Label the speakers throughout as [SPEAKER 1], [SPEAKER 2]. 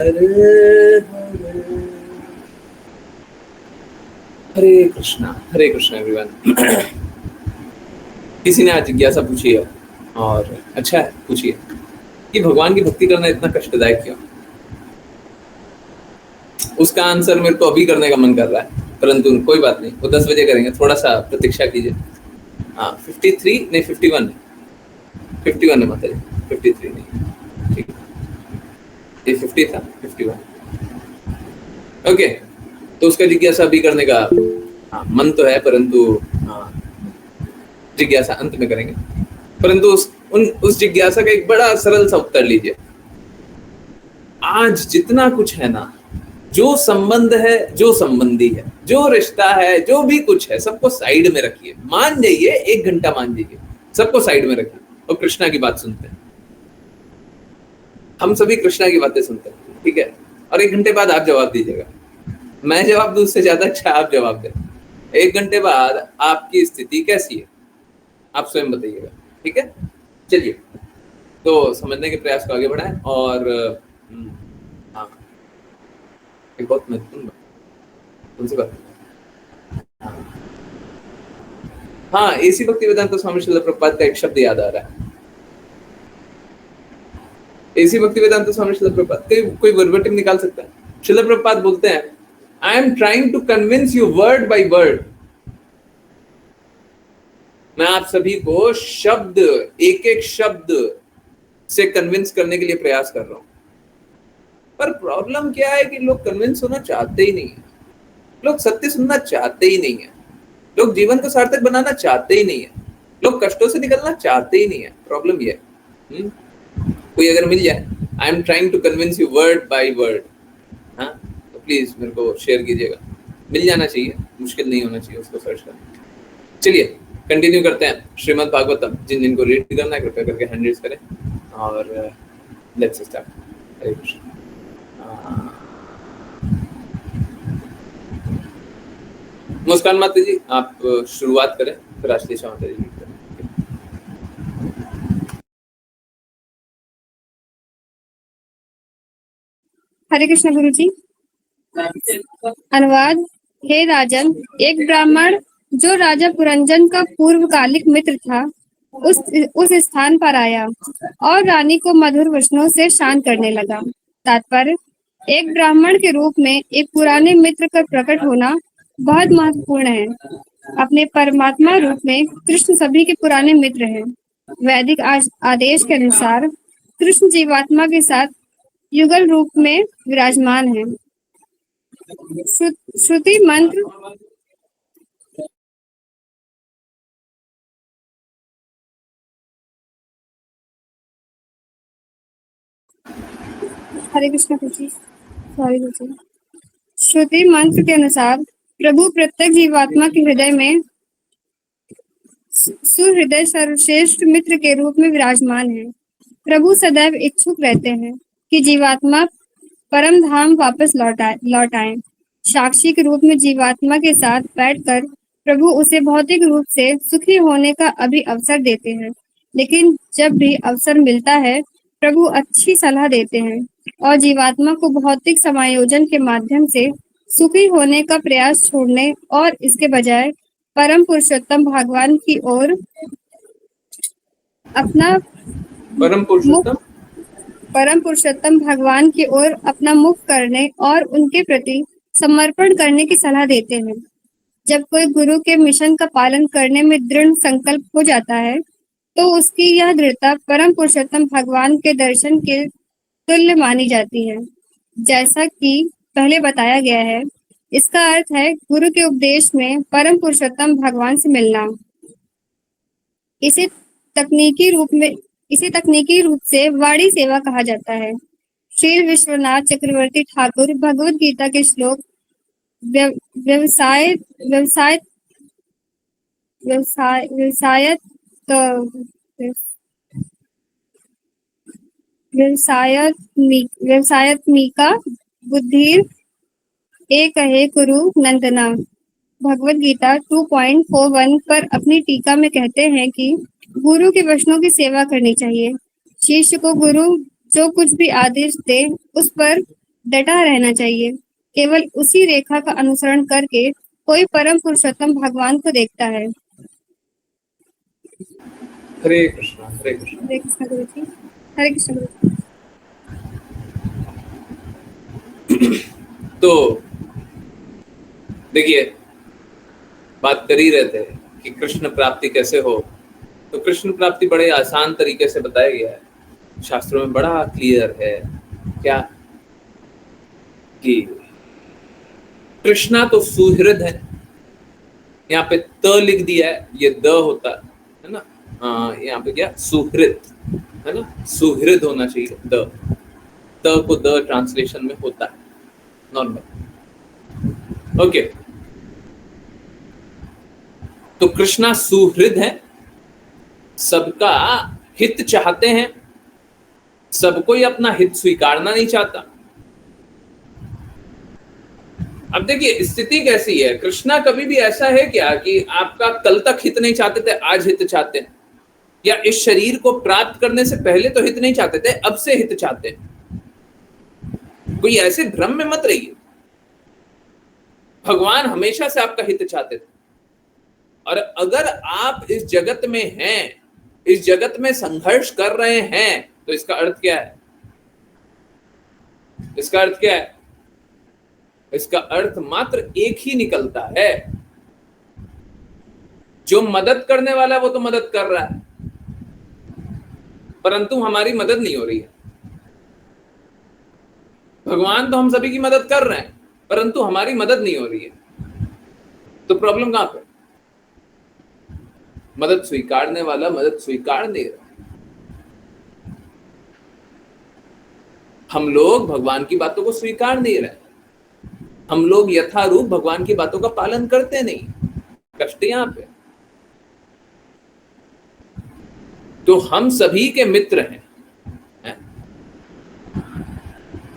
[SPEAKER 1] हरे Hare Krishna everyone. किसी ने आज जिज्ञासा पूछी है और अच्छा है पूछिए कि भगवान की भक्ति करना इतना कष्टदायक क्यों। उसका आंसर मेरे को अभी करने का मन कर रहा है, परंतु कोई बात नहीं, वो 10 बजे करेंगे, थोड़ा सा प्रतीक्षा कीजिए। हाँ 53 नहीं 51 है माता जी, 53 नहीं, ठीक ये 50 था, 51 ओके। तो उसका जिज्ञासा अभी करने का मन तो है, परंतु जिज्ञासा अंत में करेंगे। परंतु उस जिज्ञासा का एक बड़ा सरल सा उत्तर लीजिए। आज जितना कुछ है ना, जो संबंध है, जो संबंधी है, जो रिश्ता है, जो भी कुछ है, सबको साइड में रखिए। मान जाइए 1 घंटा मान जाइए, सबको साइड में रखिए और कृष्णा की बात सुनते हैं। हम सभी कृष्णा की बातें सुनते हैं, ठीक है। और 1 घंटे बाद आप जवाब दीजिएगा। मैं जवाब दूं उससे ज्यादा अच्छा आप जवाब दें। 1 घंटे बाद आपकी स्थिति कैसी है आप स्वयं बताइएगा, ठीक है। चलिए तो समझने के प्रयास को आगे बढ़ाएं। और हाँ एक बहुत महत्वपूर्ण बात, उनसे बात। हाँ एसी भक्ति वेदांत स्वामी श्रील प्रभुपाद का एक शब्द याद आ रहा है। एसी भक्ति वेदांत स्वामी श्रील प्रभुपाद कोई वर्बटिम निकाल सकता है। श्रील प्रभुपाद बोलते हैं, I am trying to convince you word by word. मैं आप सभी को शब्द, एक एक शब्द से कन्विंस करने के लिए प्रयास कर रहा हूं। पर प्रॉब्लम क्या है कि लोग कन्विंस होना चाहते ही नहीं है, लोग सत्य सुनना चाहते ही नहीं है, लोग जीवन को सार्थक बनाना चाहते ही नहीं है, लोग कष्टों से निकलना चाहते ही नहीं है। प्रॉब्लम ये है। कोई अगर मिल जाए, I am trying to convince you word by word, हाँ तो प्लीज मेरे को शेयर कीजिएगा। मिल जाना चाहिए, मुश्किल नहीं होना चाहिए उसको सर्च करना। चलिए कंटिन्यू करते हैं श्रीमद् भागवतम। जिन जिनको रीड करना है कृपया करके हैंड रेज करें और लेट्स स्टार्ट। हरे कृष्ण। मुस्कान माता जी आप शुरुआत करें, फिर आशीष माता जी करें।
[SPEAKER 2] हरे कृष्ण गुरु जी। अनुवाद। हे राजन, एक ब्राह्मण जो राजा पुरंजन का पूर्वकालिक मित्र था उस स्थान पर आया और रानी को मधुर वचनों से शांत करने लगा। तात्पर्य, एक ब्राह्मण के रूप में एक पुराने मित्र का प्रकट होना बहुत महत्वपूर्ण है। अपने परमात्मा रूप में कृष्ण सभी के पुराने मित्र हैं। वैदिक आदेश के अनुसार कृष्ण जीवात्मा के साथ युगल रूप में विराजमान है। श्रुति मंत्र। हरे कृष्ण जी, सॉरी जी। श्रुति मंत्र के अनुसार प्रभु प्रत्येक जीवात्मा के हृदय में सुहृदय सर्वश्रेष्ठ मित्र के रूप में विराजमान है। प्रभु सदैव इच्छुक रहते हैं कि जीवात्मा परम धाम वापस लौटाएं। साक्षी के रूप में जीवात्मा के साथ बैठकर प्रभु उसे भौतिक रूप से सुखी होने का अभी अवसर देते हैं, लेकिन जब भी अवसर मिलता है प्रभु अच्छी सलाह देते हैं और जीवात्मा को भौतिक समायोजन के माध्यम से सुखी होने का प्रयास छोड़ने और इसके बजाय परम पुरुषोत्तम भगवान की ओर अपना परम पुरुषोत्तम भगवान की ओर अपना मुख करने और उनके प्रति समर्पण करने की सलाह देते हैं। जब कोई गुरु के मिशन का पालन करने में दृढ़ संकल्प हो जाता है तो उसकी यह दृढ़ता परम पुरुषोत्तम भगवान के दर्शन के तुल्य मानी जाती है। जैसा कि पहले बताया गया है, इसका अर्थ है गुरु के उपदेश में परम पुरुषोत्तम भगवान से मिलना। इसे तकनीकी रूप से वाणी सेवा कहा जाता है। श्री विश्वनाथ चक्रवर्ती ठाकुर भगवद गीता के श्लोक व्यवसायत्मिका बुद्धिर एक है कुरु नंदना भगवद गीता 2.41 पर अपनी टीका में कहते हैं कि गुरु के वचनों की सेवा करनी चाहिए। शिष्य को गुरु जो कुछ भी आदेश दे उस पर डटा रहना चाहिए। केवल उसी रेखा का अनुसरण करके कोई परम पुरुषोत्तम भगवान को देखता है।
[SPEAKER 1] हरे कृष्णा हरे कृष्णा।
[SPEAKER 2] हरे कृष्ण गुरु जी। हरे कृष्ण गुरु जी।
[SPEAKER 1] तो देखिए, बात कर ही रहे थे कि कृष्ण प्राप्ति कैसे हो। तो कृष्ण प्राप्ति बड़े आसान तरीके से बताया गया है, शास्त्रों में बड़ा क्लियर है। क्या कि कृष्णा तो सुहृद है, यहाँ पे त लिख दिया है, ये द होता है ना। यहाँ पे क्या सुहृद है ना, सुहृद होना चाहिए द, त को द ट्रांसलेशन में होता है नॉर्मल। ओके, तो कृष्णा सुहृद है, सबका हित चाहते हैं, सब कोई अपना हित स्वीकारना नहीं चाहता। अब देखिए स्थिति कैसी है, कृष्णा कभी भी ऐसा है क्या कि आपका कल तक हित नहीं चाहते थे, आज हित चाहते हैं, या इस शरीर को प्राप्त करने से पहले तो हित नहीं चाहते थे, अब से हित चाहते हैं? कोई ऐसे भ्रम में मत रहिए। भगवान हमेशा से आपका हित चाहते थे, और अगर आप इस जगत में हैं, इस जगत में संघर्ष कर रहे हैं, तो इसका अर्थ क्या है? इसका अर्थ क्या है? इसका अर्थ मात्र एक ही निकलता है, जो मदद करने वाला है वो तो मदद कर रहा है, परंतु हमारी मदद नहीं हो रही है। भगवान तो हम सभी की मदद कर रहे हैं, परंतु हमारी मदद नहीं हो रही है। तो प्रॉब्लम कहां पे? मदद स्वीकारने वाला मदद स्वीकार नहीं रहा। हम लोग भगवान की बातों को स्वीकार नहीं रहे, हम लोग यथारूप भगवान की बातों का पालन करते नहीं। कष्ट यहां पे। तो हम सभी के मित्र हैं।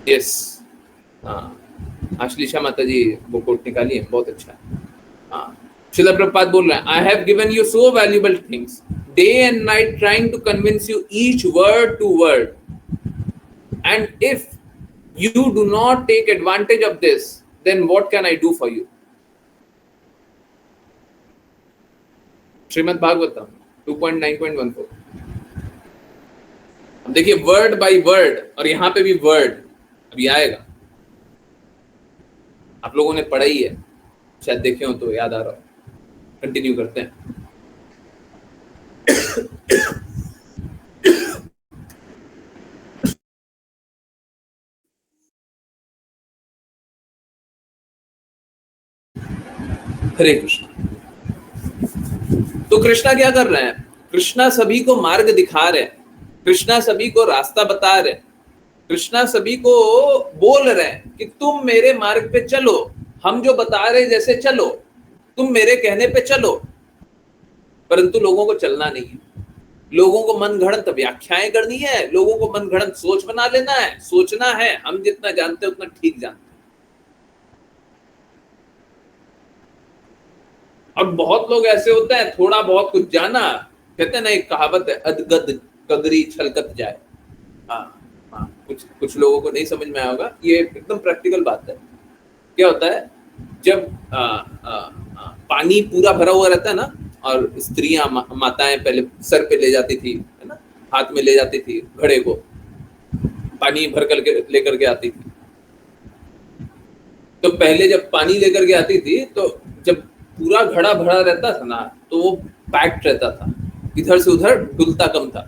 [SPEAKER 1] यस, हाँ, आश्लीषा माता जी वो कोट निकाली है, बहुत अच्छा है। हाँ, श्रील प्रभुपाद बोल रहे हैं, I have given you so valuable things, day and night trying to convince you each word to word, and if you do not take advantage of this, then what can I do for you? Shrimad Bhagavatam 2.9.14। अब देखिए word by word, और यहां पे भी word अभी आएगा, आप लोगों ने पढ़ा ही है, शायद देखे हो तो याद आ रहा हो। कंटिन्यू करते हैं। हरे कृष्णा। तो कृष्णा क्या कर रहे हैं? कृष्णा सभी को मार्ग दिखा रहे हैं, कृष्णा सभी को रास्ता बता रहे हैं, कृष्णा सभी को बोल रहे हैं कि तुम मेरे मार्ग पे चलो, हम जो बता रहे जैसे चलो, तुम मेरे कहने पे चलो। परंतु लोगों को चलना नहीं है, लोगों को मन गढ़ंत व्याख्याएं करनी है, लोगों को मन गढ़ंत सोच बना लेना है। सोचना है हम जितना जानते हैं उतना ठीक जानते हैं। अब बहुत लोग ऐसे होते हैं, थोड़ा बहुत कुछ जाना, कहते हैं ना एक कहावत है, अदगद गगरी छलकत जाए। हाँ हाँ, कुछ लोगों को नहीं समझ में आया होगा, ये एकदम प्रैक्टिकल बात है। क्या होता है, जब पानी पूरा भरा हुआ रहता है ना, और स्त्रियां माताएं पहले सर पे ले जाती थी, है ना, हाथ में ले जाती थी घड़े को, पानी भर करके लेकर के आती थी। तो पहले जब पानी लेकर के आती थी, तो जब पूरा घड़ा भरा रहता था ना, तो वो पैक्ड रहता था, इधर से उधर डुलता कम था।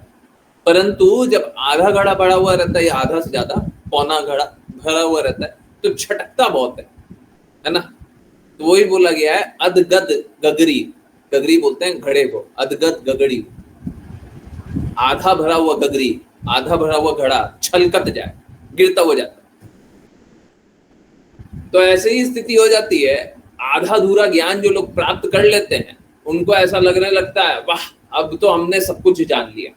[SPEAKER 1] परंतु जब आधा घड़ा भरा हुआ रहता है, या आधा से ज्यादा पौना घड़ा भरा हुआ रहता है, तो झटकता बहुत है ना। तो वही बोला गया है, अदगद गगरी, गगरी बोलते हैं घड़े को, अदगद गगड़ी, आधा भरा हुआ गगरी, आधा भरा हुआ घड़ा छलकत जाए, गिरता हो जाता है। तो ऐसे ही स्थिति हो जाती है, आधा अधूरा ज्ञान जो लोग प्राप्त कर लेते हैं, उनको ऐसा लगने लगता है, वाह अब तो हमने सब कुछ जान लिया,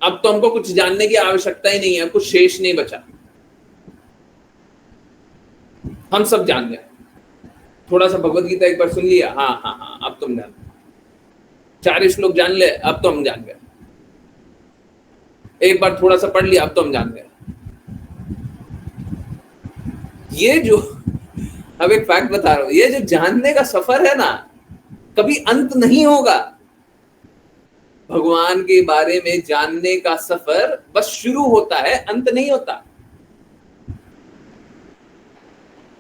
[SPEAKER 1] अब तो हमको कुछ जानने की आवश्यकता ही नहीं है, कुछ शेष नहीं बचा, हम सब जान गए। थोड़ा सा भगवत गीता एक बार सुन लिया, हाँ हाँ हाँ अब तुम जान, 4 श्लोक जान ले, अब तो हम जान गए। एक बार थोड़ा सा पढ़ लिया, अब तो हम जान गए। ये जो, अब एक फैक्ट बता रहा हूं, ये जो जानने का सफर है ना, कभी अंत नहीं होगा। भगवान के बारे में जानने का सफर बस शुरू होता है, अंत नहीं होता।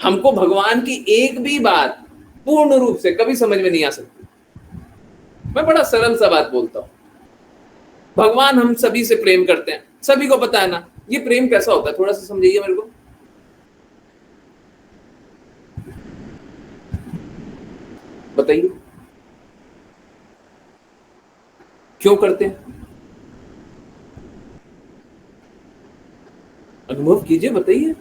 [SPEAKER 1] हमको भगवान की एक भी बात पूर्ण रूप से कभी समझ में नहीं आ सकती। मैं बड़ा सरल सा बात बोलता हूं, भगवान हम सभी से प्रेम करते हैं, सभी को पता है ना। ये प्रेम कैसा होता है, थोड़ा सा समझाइए मेरे को। बताइए क्यों करते हैं, अनुभव कीजिए, बताइए।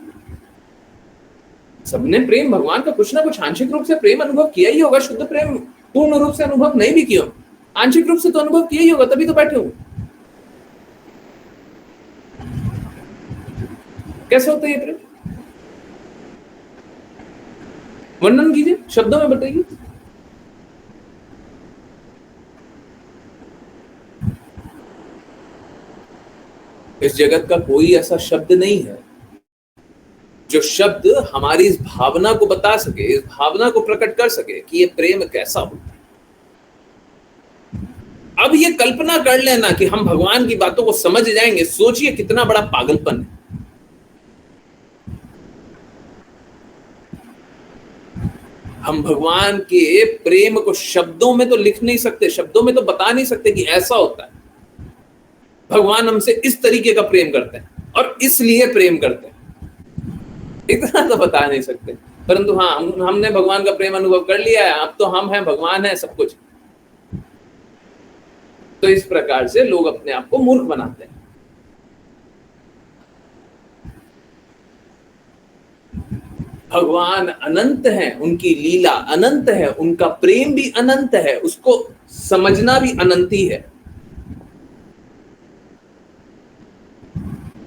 [SPEAKER 1] सबने प्रेम भगवान का कुछ ना कुछ आंशिक रूप से प्रेम अनुभव किया ही होगा। शुद्ध प्रेम पूर्ण रूप से अनुभव नहीं भी किया, आंशिक रूप से तो अनुभव किया ही होगा, तभी तो बैठे हो। कैसे होता है ये प्रेम, वर्णन कीजिए, शब्दों में बताइए। इस जगत का कोई ऐसा शब्द नहीं है जो शब्द हमारी इस भावना को बता सके, इस भावना को प्रकट कर सके कि ये प्रेम कैसा होता है। अब ये कल्पना कर लेना कि हम भगवान की बातों को समझ जाएंगे, सोचिए कितना बड़ा पागलपन है। हम भगवान के प्रेम को शब्दों में तो लिख नहीं सकते, शब्दों में तो बता नहीं सकते कि ऐसा होता है। भगवान हमसे इस तरीके का प्रेम करते हैं और इसलिए प्रेम करते हैं, इतना तो बता नहीं सकते। परंतु हाँ, हमने भगवान का प्रेम अनुभव कर लिया है, अब तो हम हैं, भगवान है, सब कुछ। तो इस प्रकार से लोग अपने आप को मूर्ख बनाते हैं। भगवान अनंत हैं, उनकी लीला अनंत है, उनका प्रेम भी अनंत है, उसको समझना भी अनंत ही है।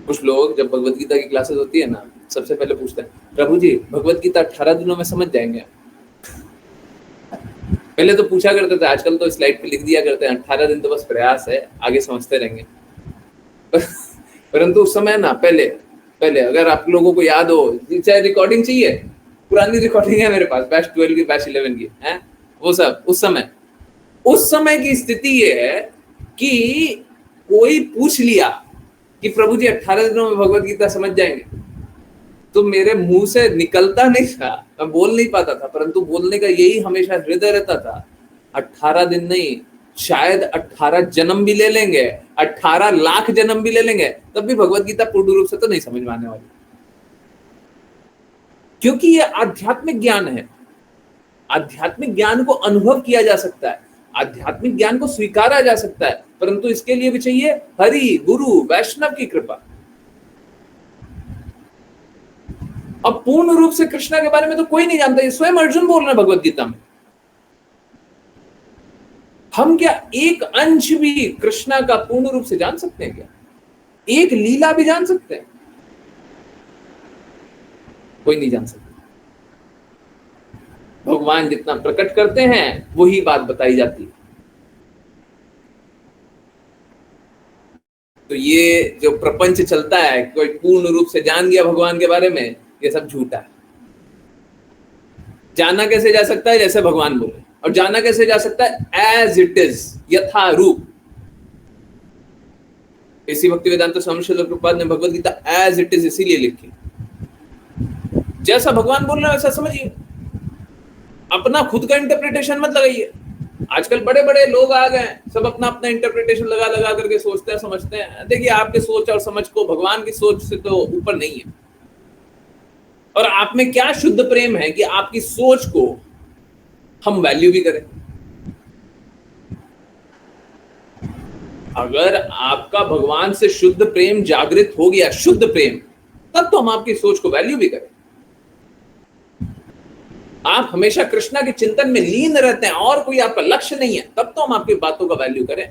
[SPEAKER 1] कुछ लोग जब भगवत गीता की क्लासेस होती है ना, सबसे पहले पूछते हैं, प्रभु जी भगवत गीता 18 दिनों में समझ जाएंगे? पहले तो पूछा करते थे, आजकल तो स्लाइड पे लिख दिया करते हैं 18 दिन तो बस प्रयास है, आगे समझते रहेंगे। परंतु उस समय ना, पहले अगर आप लोगों को याद हो, चाहे रिकॉर्डिंग चाहिए, पुरानी रिकॉर्डिंग है मेरे पास, बैच 12 की, बैच 11 की है, वो सब उस समय की स्थिति ये है कि कोई पूछ लिया कि प्रभु जी 18 दिनों में भगवत गीता समझ जाएंगे, तो मेरे मुंह से निकलता नहीं था, मैं बोल नहीं पाता था, परंतु बोलने का यही हमेशा हृदय रहता था, 18 दिन नहीं, शायद 18 जन्म भी ले लेंगे, 18 लाख जन्म भी ले लेंगे, तब भी भगवत गीता पूर्ण रूप से तो नहीं समझ में आने वाली। क्योंकि ये आध्यात्मिक ज्ञान है, आध्यात्मिक ज्ञान को अनुभव किया जा सकता है, आध्यात्मिक ज्ञान को स्वीकारा जा सकता है, परंतु इसके लिए भी चाहिए हरि, गुरु, वैष्णव की कृपा। अब पूर्ण रूप से कृष्णा के बारे में तो कोई नहीं जानता, ये स्वयं अर्जुन बोल रहे हैं भगवत गीता में। हम क्या एक अंश भी कृष्णा का पूर्ण रूप से जान सकते हैं क्या? एक लीला भी जान सकते हैं? कोई नहीं जान सकता। भगवान जितना प्रकट करते हैं वही बात बताई जाती है। तो ये जो प्रपंच चलता है, कोई पूर्ण रूप से जान गया भगवान के बारे में, ये सब झूठा है। जाना कैसे जा सकता है? जैसे भगवान बोले। और जाना कैसे जा सकता है? एज इट इज, यथा रूप। इसी भक्ति वेदांत स्वामी श्रील प्रभुपाद ने Bhagavad Gita as it is इसीलिए लिखी, जैसा भगवान बोल रहे हैं वैसा समझिए, अपना खुद का इंटरप्रिटेशन मत लगाइए। आजकल बड़े बड़े लोग आ गए, सब अपना अपना इंटरप्रिटेशन लगा लगा करके सोचते हैं, समझते हैं। देखिए, आपके सोच और समझ को भगवान की सोच से तो ऊपर नहीं है। और आप में क्या शुद्ध प्रेम है कि आपकी सोच को हम वैल्यू भी करें। अगर आपका भगवान से शुद्ध प्रेम जागृत हो गया, शुद्ध प्रेम, तब तो हम आपकी सोच को वैल्यू भी करें। आप हमेशा कृष्णा के चिंतन में लीन रहते हैं और कोई आपका लक्ष्य नहीं है, तब तो हम आपकी बातों का वैल्यू करें।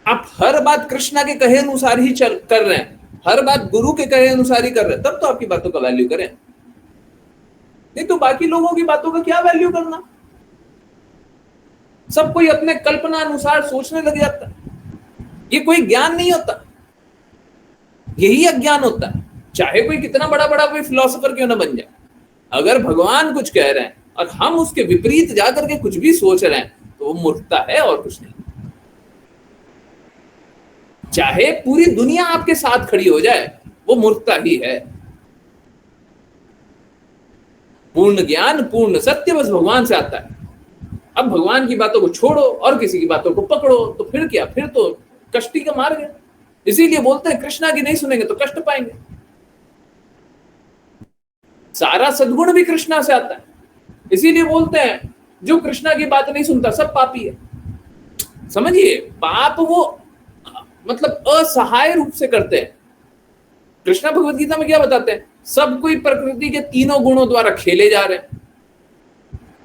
[SPEAKER 1] आप हर बात कृष्णा के कहे अनुसार ही कर रहे हैं, हर बात गुरु के कहे अनुसार ही कर रहे हैं, तब तो आपकी बातों का वैल्यू करें। नहीं तो बाकी लोगों की बातों का क्या वैल्यू करना? सब कोई अपने कल्पना अनुसार सोचने लग जाता है। ये कोई ज्ञान नहीं होता। यही अज्ञान होता है। चाहे कोई कितना बड़ा बड़ा कोई फिलोसोफर क्यों ना बन जाए, अगर भगवान कुछ कह रहे हैं और हम उसके विपरीत जाकर के कुछ भी सोच रहे हैं तो वो मूर्खता है और कुछ नहीं। चाहे पूरी दुनिया आपके साथ खड़ी हो जाए, वो मूर्खता ही है। पूर्ण ज्ञान पूर्ण सत्य बस भगवान से आता है। अब भगवान की बातों को छोड़ो और किसी की बातों को पकड़ो तो फिर क्या, फिर तो कष्टी का मार्ग है। इसीलिए बोलते हैं कृष्णा की नहीं सुनेंगे तो कष्ट पाएंगे। सारा सद्गुण भी कृष्णा से आता है, इसीलिए बोलते हैं जो कृष्णा की बात नहीं सुनता सब पापी है। समझिए, पाप वो मतलब असहाय रूप से करते हैं। कृष्णा भगवत गीता में क्या बताते हैं, सब कोई प्रकृति के तीनों गुणों द्वारा खेले जा रहे हैं।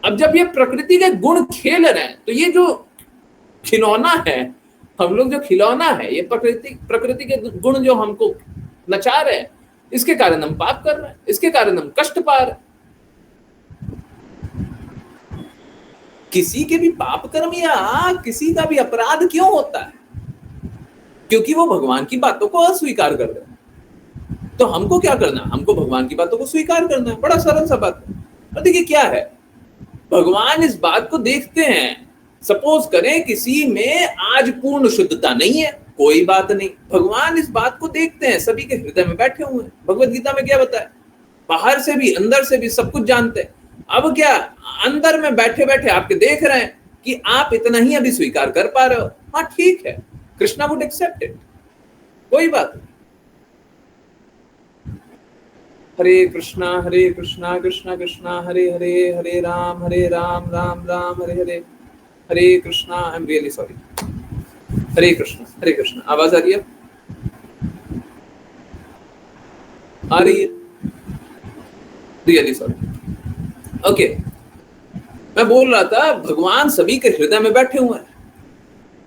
[SPEAKER 1] अब जब ये प्रकृति के गुण खेल रहे हैं तो ये जो खिलौना है, हम लोग जो खिलौना है, ये प्रकृति के गुण जो हमको नचा रहे हैं, इसके कारण हम पाप कर रहे हैं, इसके कारण हम कष्ट पा रहे हैं। किसी के भी पाप कर्म या किसी का भी अपराध क्यों होता है? क्योंकि वो भगवान की बातों को अस्वीकार कर रहे हैं। तो हमको क्या करना है? हमको भगवान की बातों को स्वीकार करना है। बड़ा सरल सा बात है। और देखिए क्या है, भगवान इस बात को देखते हैं। सपोज करें किसी में आज पूर्ण शुद्धता नहीं है, कोई बात नहीं, भगवान इस बात को देखते हैं, सभी के हृदय में बैठे हुए हैं। भगवत गीता में क्या बताया, बाहर से भी अंदर से भी सब कुछ जानते हैं। अब क्या, अंदर में बैठे बैठे आपके देख रहे हैं कि आप इतना ही अभी स्वीकार कर पा रहे हो। हाँ ठीक है, कृष्णा वुड एक्सेप्ट इट, कोई बात नहीं। Hare Krishna Krishna Krishna Hare Hare, Hare Ram Ram Ram Hare Hare, Hare Krishna. I am really sorry. Hare Krishna. आवाज आ रही है? आ रही है? Really sorry. ओके, मैं बोल रहा था भगवान सभी के हृदय में बैठे हुए हैं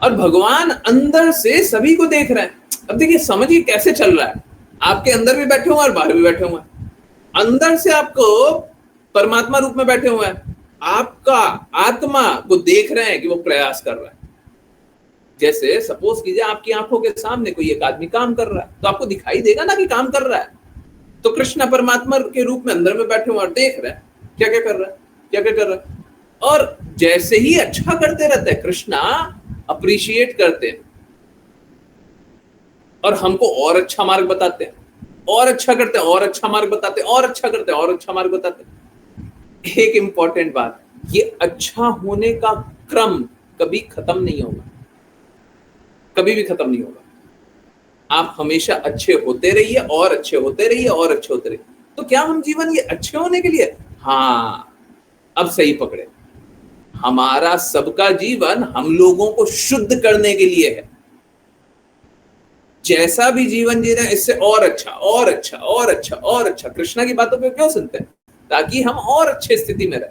[SPEAKER 1] और भगवान अंदर से सभी को देख रहे हैं। अब देखिए, समझिए कैसे चल रहा है। आपके अंदर भी बैठे हुए हैं और बाहर भी बैठे हुए हैं। अंदर से आपको परमात्मा रूप में बैठे हुए हैं, आपका आत्मा को देख रहे हैं कि वो प्रयास कर रहा है। जैसे सपोज कीजिए आपकी आंखों के सामने कोई एक आदमी काम कर रहा है, तो आपको दिखाई देगा ना कि काम कर रहा है। तो कृष्ण परमात्मा के रूप में अंदर में बैठे हुए और देख रहे हैं क्या क्या कर रहा है, क्या क्या कर रहा है। और जैसे ही अच्छा करते रहते हैं, कृष्णा अप्रिशिएट करते हैं और हमको और अच्छा मार्ग बताते हैं, और अच्छा करते हैं, और अच्छा मार्ग बताते हैं, और अच्छा करते हैं, और अच्छा मार्ग बताते हैं। एक इंपॉर्टेंट बात, ये अच्छा होने का क्रम कभी खत्म नहीं होगा, कभी भी खत्म नहीं होगा। आप हमेशा अच्छे होते रहिए और अच्छे होते रहिए और अच्छे होते रहिए। तो क्या हम जीवन ये अच्छे होने के लिए? हाँ, अब सही पकड़े, हमारा सबका जीवन हम लोगों को शुद्ध करने के लिए है। जैसा भी जीवन जी रहे हैं, इससे और अच्छा और अच्छा और अच्छा और अच्छा। कृष्णा की बातों पे क्यों सुनते हैं? ताकि हम और अच्छे स्थिति में रहे।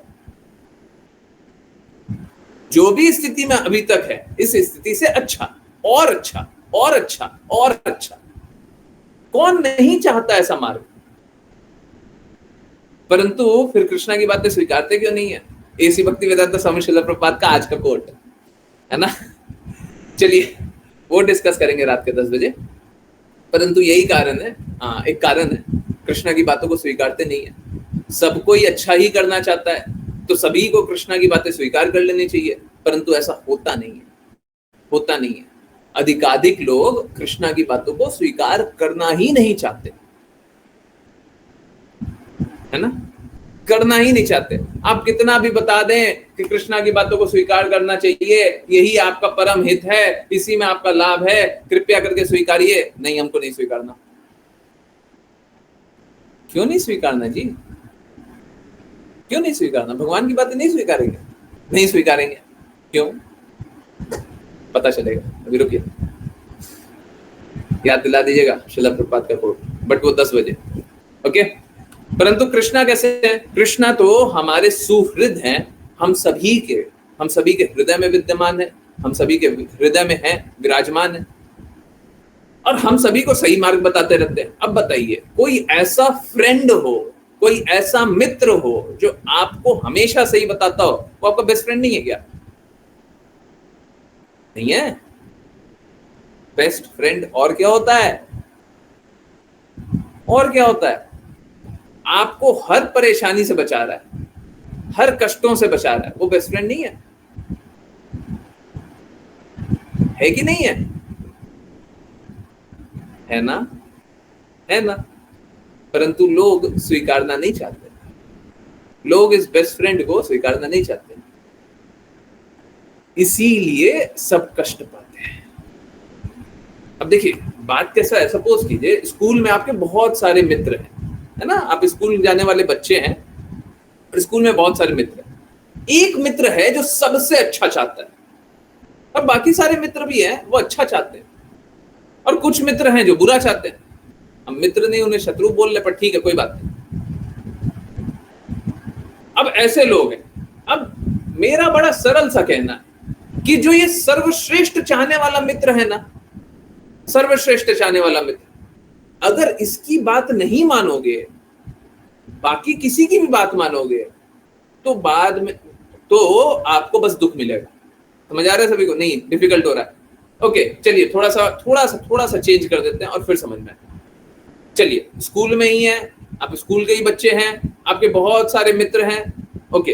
[SPEAKER 1] जो भी स्थिति में अभी तक है, इस स्थिति से अच्छा और अच्छा और अच्छा और अच्छा। कौन नहीं चाहता ऐसा मार्ग? परंतु फिर कृष्णा की बातें स्वीकारते क्यों नहीं है? ऐसी भक्ति वेदांत स्वामी श्रील प्रभुपाद का आज का कोट है ना। चलिए वो डिस्कस करेंगे रात के 10 बजे। परंतु यही कारण है, हाँ एक कारण है, कृष्णा की बातों को स्वीकारते नहीं है। सब कोई अच्छा ही करना चाहता है, तो सभी को कृष्णा की बातें स्वीकार कर लेनी चाहिए, परंतु ऐसा होता नहीं है, होता नहीं है। अधिकाधिक लोग कृष्णा की बातों को स्वीकार करना ही नहीं चाहते, है ना, करना ही नहीं चाहते। आप कितना भी बता दें कि कृष्णा की बातों को स्वीकार करना चाहिए, यही आपका परम हित है, इसी में आपका लाभ है, कृपया करके स्वीकारिए। नहीं, हमको नहीं स्वीकारना। क्यों नहीं स्वीकारना जी? क्यों नहीं स्वीकारना? भगवान की बातें नहीं स्वीकारेंगे? नहीं स्वीकारेंगे, क्यों? पता चलेगा। अभी रुकिए, याद दिला दीजिएगा श्रील प्रभुपाद का कोट, बट वो 10 बजे। ओके। परंतु कृष्णा कैसे है? कृष्णा तो हमारे सुहृद हैं, हम सभी के हृदय में विद्यमान है, हम सभी के हृदय में है, विराजमान है, और हम सभी को सही मार्ग बताते रहते हैं। अब बताइए, कोई ऐसा फ्रेंड हो, कोई ऐसा मित्र हो जो आपको हमेशा सही बताता हो, वो आपका बेस्ट फ्रेंड नहीं है क्या? नहीं है। बेस्ट फ्रेंड और क्या होता है? और क्या होता है, आपको हर परेशानी से बचा रहा है, हर कष्टों से बचा रहा है, वो बेस्ट फ्रेंड नहीं है कि नहीं है ना, है ना। परंतु लोग स्वीकारना नहीं चाहते, लोग इस बेस्ट फ्रेंड को स्वीकारना नहीं चाहते, इसीलिए सब कष्ट पाते हैं। अब देखिए बात कैसा है, सपोज कीजिए स्कूल में आपके बहुत सारे मित्र हैं, है ना, आप स्कूल जाने वाले बच्चे हैं और स्कूल में बहुत सारे मित्र हैं। एक मित्र है जो सबसे अच्छा चाहता है, और बाकी सारे मित्र भी हैं वो अच्छा चाहते हैं, और कुछ मित्र हैं जो बुरा चाहते हैं। हम मित्र नहीं, उन्हें शत्रु बोल ले, पर ठीक है कोई बात नहीं। अब ऐसे लोग हैं। अब मेरा बड़ा सरल सा कहना है कि जो ये सर्वश्रेष्ठ चाहने वाला मित्र है ना, सर्वश्रेष्ठ चाहने वाला मित्र, अगर इसकी बात नहीं मानोगे, बाकी किसी की भी बात मानोगे, तो बाद में तो आपको बस दुख मिलेगा। समझ आ रहा है सभी को? नहीं, डिफिकल्ट हो रहा है। ओके चलिए थोड़ा सा चेंज कर देते हैं और फिर समझ में। चलिए स्कूल में ही है, आप स्कूल के ही बच्चे हैं, आपके बहुत सारे मित्र हैं। ओके,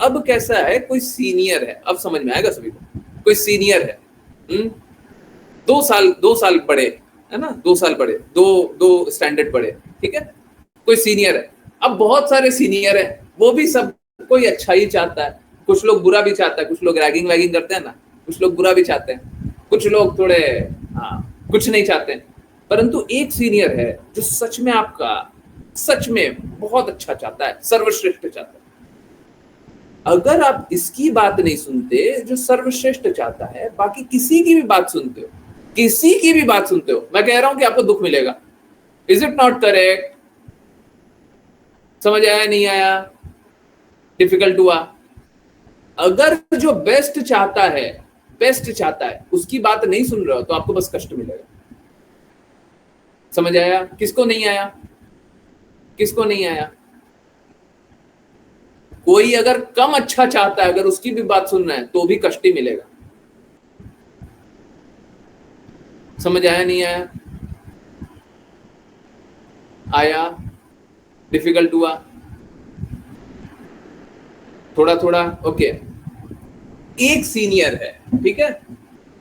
[SPEAKER 1] अब कैसा है, कोई सीनियर है, अब समझ में आएगा सभी को। कोई सीनियर है, 2 साल बड़े, है ना, 2 साल बड़े, दो स्टैंडर्ड बड़े, ठीक है। कोई सीनियर है, अब बहुत सारे सीनियर है, वो भी सब कोई अच्छा ही चाहता है, कुछ लोग बुरा भी चाहता है, कुछ लोग रैगिंग वैगिंग करते हैं ना, कुछ लोग बुरा भी चाहते हैं, कुछ लोग थोड़े कुछ नहीं चाहते हैं। परंतु एक सीनियर है जो सच में आपका सच में बहुत अच्छा चाहता है, सर्वश्रेष्ठ चाहता है। अगर आप इसकी बात नहीं सुनते जो सर्वश्रेष्ठ चाहता है, बाकी किसी की भी बात सुनते हो, किसी की भी बात सुनते हो, मैं कह रहा हूं कि आपको दुख मिलेगा। Is it not correct? समझ आया नहीं आया? डिफिकल्ट हुआ? अगर जो बेस्ट चाहता है उसकी बात नहीं सुन रहे हो तो आपको बस कष्ट मिलेगा। समझ आया? किसको नहीं आया? किसको नहीं आया? कोई अगर कम अच्छा चाहता है, अगर उसकी भी बात सुन रहा है तो भी कष्ट ही मिलेगा। समझ आया नहीं आया? आया? डिफिकल्ट हुआ? थोड़ा? ओके, एक सीनियर है, ठीक है,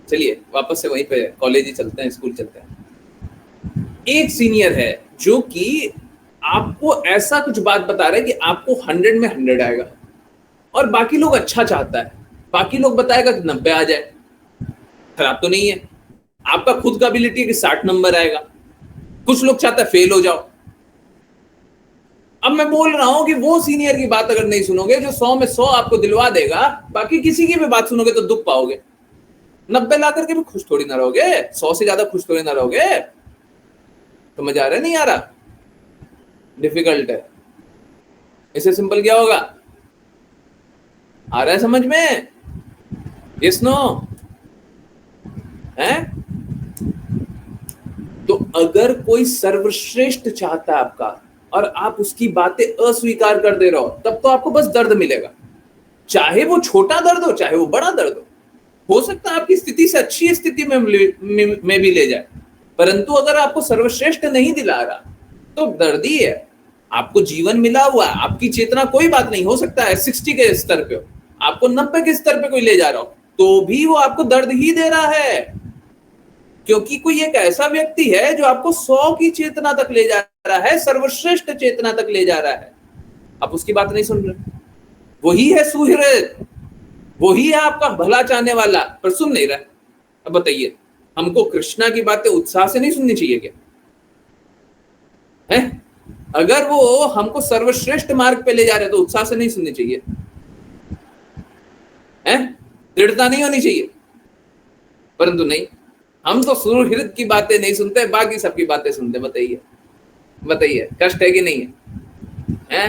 [SPEAKER 1] चलिए वापस से वहीं पे कॉलेज ही चलते हैं, स्कूल चलते हैं। एक सीनियर है जो कि आपको ऐसा कुछ बात बता रहा है कि आपको 100 में 100 आएगा, और बाकी लोग अच्छा चाहता है, बाकी लोग बताएगा कि 90 आ जाए। खराब तो नहीं है, आपका खुद का एबिलिटी है कि 60 नंबर आएगा, कुछ लोग चाहता है फेल हो जाओ। अब मैं बोल रहा हूं कि वो सीनियर की बात अगर नहीं सुनोगे जो 100 में 100 आपको दिलवा देगा, बाकी किसी की भी बात सुनोगे तो दुख पाओगे। 90 ला करके भी खुश थोड़ी ना रहोगे, 100 से ज्यादा खुश थोड़ी ना रहोगे। समझ आ रहा है नहीं आ रहा? डिफिकल्ट है। इससे सिंपल क्या होगा? आ रहा है समझ में? Yes no? है? तो अगर कोई सर्वश्रेष्ठ चाहता है आपका और आप उसकी बातें अस्वीकार कर दे रहे हो, तब तो आपको बस दर्द मिलेगा, चाहे वो छोटा दर्द हो चाहे वो बड़ा दर्द हो सकता है आपकी स्थिति से अच्छी स्थिति में भी ले जाए। परंतु अगर आपको सर्वश्रेष्ठ नहीं दिला रहा तो दर्द ही है। आपको जीवन मिला हुआ है, आपकी चेतना कोई बात नहीं, हो सकता है 60 के स्तर पे हो, आपको 90 के स्तर पे कोई ले जा रहा हो, तो भी वो आपको दर्द ही दे रहा है, क्योंकि कोई एक ऐसा व्यक्ति है जो आपको 100 की चेतना तक ले जा रहा है, सर्वश्रेष्ठ चेतना तक ले जा रहा है। आप उसकी बात नहीं सुन रहे, वही है सुहृद, वही है आपका भला चाहने वाला, पर सुन नहीं रहा। अब बताइए, हमको कृष्णा की बातें उत्साह से नहीं सुननी चाहिए क्या? है? अगर वो हमको सर्वश्रेष्ठ मार्ग पे ले जा रहे तो उत्साह से नहीं सुननी चाहिए? है? दृढ़ता नहीं होनी चाहिए? परंतु नहीं, हम तो सुहृद की बातें नहीं सुनते, बाकी सबकी बातें सुनते। बताइए कष्ट है कि नहीं है?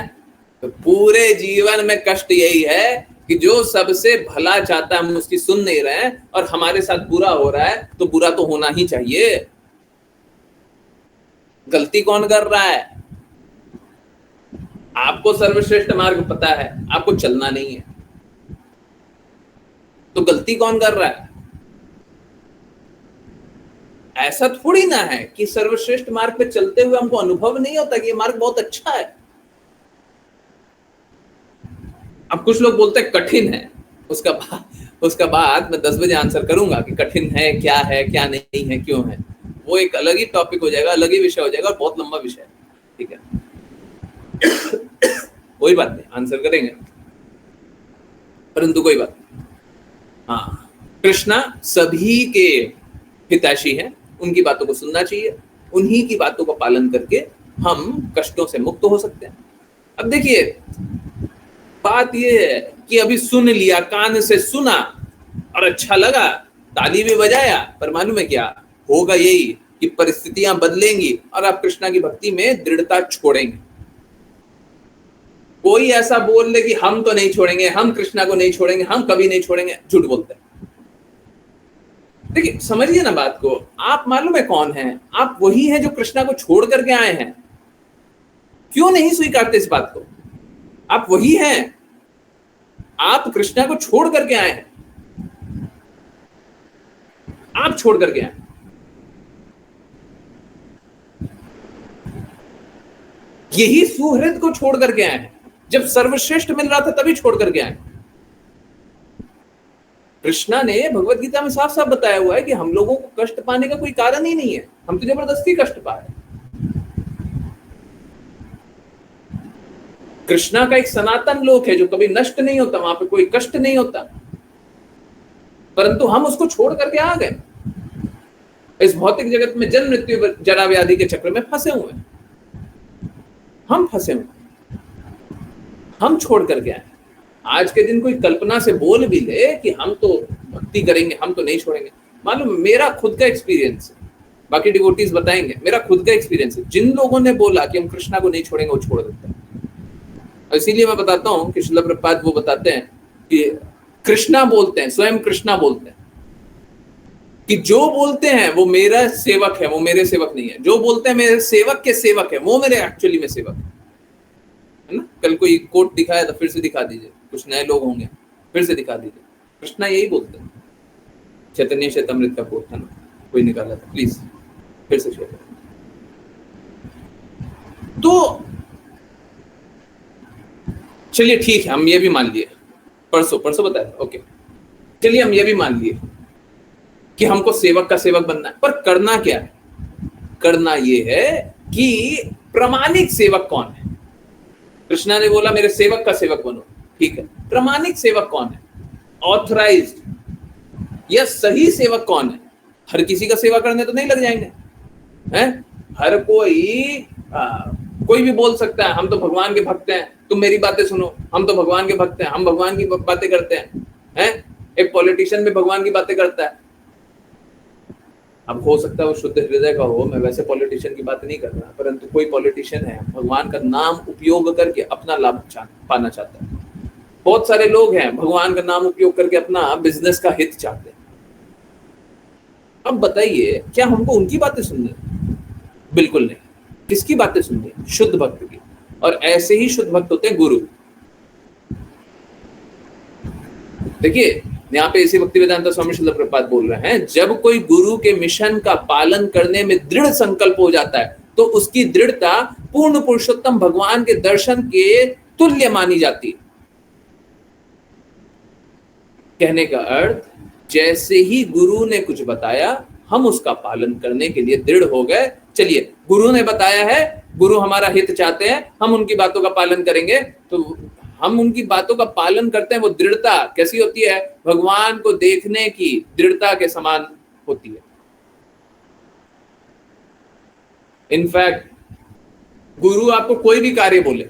[SPEAKER 1] तो पूरे जीवन में कष्ट यही है कि जो सबसे भला चाहता है हम उसकी सुन नहीं रहे हैं, और हमारे साथ बुरा हो रहा है, तो बुरा तो होना ही चाहिए। गलती कौन कर रहा है? आपको सर्वश्रेष्ठ मार्ग पता है, आपको चलना नहीं है, तो गलती कौन कर रहा है? ऐसा थोड़ी ना है कि सर्वश्रेष्ठ मार्ग पे चलते हुए हमको अनुभव नहीं होता कि ये मार्ग बहुत अच्छा है। अब कुछ लोग बोलते हैं कठिन है, उसका बाद मैं 10 बजे आंसर करूंगा कि कठिन है क्या नहीं है, क्यों है। वो एक अलग ही टॉपिक हो जाएगा, अलग ही विषय हो जाएगा, बहुत लंबा विषय है, ठीक है। कोई बात नहीं, आंसर करेंगे, परंतु कोई बात नहीं। हाँ, कृष्णा सभी के हितैषी हैं, उनकी बातों को सुनना चाहिए, उन्हीं की बातों का पालन करके हम कष्टों से मुक्त हो सकते हैं। अब देखिए, बात यह है कि अभी सुन लिया, कान से सुना और अच्छा लगा, ताली भी बजाया, पर मालूम है क्या होगा? यही कि परिस्थितियां बदलेंगी और आप कृष्णा की भक्ति में दृढ़ता छोड़ेंगे। कोई ऐसा बोल ले कि हम तो नहीं छोड़ेंगे, हम कृष्णा को नहीं छोड़ेंगे, हम कभी नहीं छोड़ेंगे, झूठ बोलते हैं। देखिए, समझिए ना बात को। आप मालूम है कौन है? आप वही हैं जो कृष्णा को छोड़ करके आए हैं। क्यों नहीं स्वीकारते इस बात को? आप वही हैं, आप कृष्णा को छोड़ करके आए हैं, आप छोड़ करके आए। यही सुहृद को छोड़ करके आए हैं। जब सर्वश्रेष्ठ मिल रहा था तभी छोड़ करके आए। कृष्णा ने भगवत गीता में साफ साफ बताया हुआ है कि हम लोगों को कष्ट पाने का कोई कारण ही नहीं है, हम तो जबरदस्ती कष्ट पा रहे हैं। कृष्णा का एक सनातन लोक है जो कभी नष्ट नहीं होता, वहां पे कोई कष्ट नहीं होता, परंतु हम उसको छोड़ करके आ गए। इस भौतिक जगत में जन्म मृत्यु जरा व्याधि के चक्र में फंसे हुए हैं, हम फंसे हुए, हम छोड़ करके आए। आज के दिन कोई कल्पना से बोल भी ले कि हम तो भक्ति करेंगे, हम तो नहीं छोड़ेंगे, मालूम मेरा खुद का एक्सपीरियंस है, बाकी डिवोटीज बताएंगे, मेरा खुद का एक्सपीरियंस है। जिन लोगों ने बोला कि हम कृष्णा को नहीं छोड़ेंगे, वो छोड़ देते हैं। और इसीलिए मैं बताता हूं कि श्रील प्रभुपाद वो बताते हैं कि कृष्णा बोलते हैं, स्वयं कृष्णा बोलते हैं कि जो बोलते हैं वो मेरा सेवक है, वो मेरे सेवक नहीं है। जो बोलते हैं मेरे सेवक के सेवक है, वो मेरे एक्चुअली में सेवक है ना। कल कोई कोट दिखाया था, फिर से दिखा दीजिए, कुछ नए लोग होंगे, फिर से दिखा दीजिए। कृष्णा यही बोलते हैं। चैतन्य चैतमृत का कोट था ना, कोई निकाला था, प्लीज फिर से शेयर। तो चलिए ठीक है, हम ये भी मान लिए, परसों बताया, ओके, चलिए हम ये भी मान लिए कि हमको सेवक का सेवक बनना है। पर करना क्या है? करना ये है कि प्रमाणिक सेवक कौन है। कृष्णा ने बोला मेरे सेवक का सेवक बनो, ठीक है, प्रमाणिक सेवक कौन है? ऑथराइज्ड या सही सेवक कौन है? हर किसी का सेवा करने तो नहीं लग जाएंगे हैं? हर कोई भी बोल सकता है हम तो भगवान के भक्त हैं, तुम मेरी बातें सुनो, हम तो भगवान के भक्त हैं, हम भगवान की बातें करते हैं। एक पॉलिटिशियन भी भगवान की बातें करता है। अब हो सकता है वो शुद्ध हृदय का हो, मैं वैसे पॉलिटिशियन की बात नहीं कर रहा, परंतु कोई पॉलिटिशियन है भगवान का नाम उपयोग करके अपना लाभ पाना चाहता है। बहुत सारे लोग हैं भगवान का नाम उपयोग करके अपना बिजनेस का हित चाहते हैं। अब बताइए, क्या हमको उनकी बातें सुननी? बिल्कुल नहीं। किसकी बातें सुननी? शुद्ध भक्त की। और ऐसे ही शुद्ध भक्त होते हैं गुरु। देखिए, यहाँ पे इसी भक्तिवेदांता स्वामी श्रील प्रभुपाद बोल रहे हैं, जब कोई गुरु के मिशन का पालन करने में दृढ़ संकल्प हो जाता है तो उसकी दृढ़ता पूर्ण पुरुषोत्तम भगवान के दर्शन के तुल्य मानी जाती है। कहने का अर्थ, जैसे ही गुरु ने कुछ बताया हम उसका पालन करने के लिए दृढ़ हो गए। चलिए, गुरु ने बताया है, गुरु हमारा हित चाहते हैं, हम उनकी बातों का पालन करेंगे, तो हम उनकी बातों का पालन करते हैं। वो दृढ़ता कैसी होती है? भगवान को देखने की दृढ़ता के समान होती है। इनफैक्ट गुरु आपको कोई भी कार्य बोले,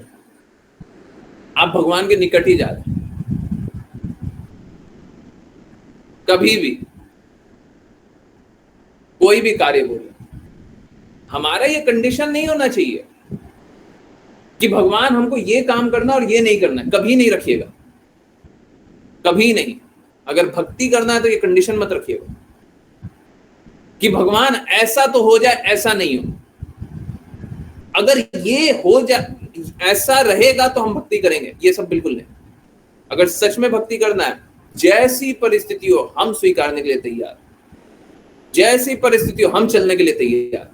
[SPEAKER 1] आप भगवान के निकट ही जा रहे हैं। कभी भी कोई भी कार्य बोले, हमारा ये कंडीशन नहीं होना चाहिए कि भगवान हमको ये काम करना और ये नहीं करना है। कभी नहीं रखिएगा, कभी नहीं। अगर भक्ति करना है तो ये कंडीशन मत रखिएगा कि भगवान ऐसा तो हो जाए, ऐसा नहीं हो। अगर ये हो जाए, ऐसा रहेगा तो हम भक्ति करेंगे, ये सब बिल्कुल नहीं। अगर सच में भक्ति करना है, जैसी परिस्थिति हो हम स्वीकारने के लिए तैयार। जैसी परिस्थिति हो हम चलने के लिए तैयार,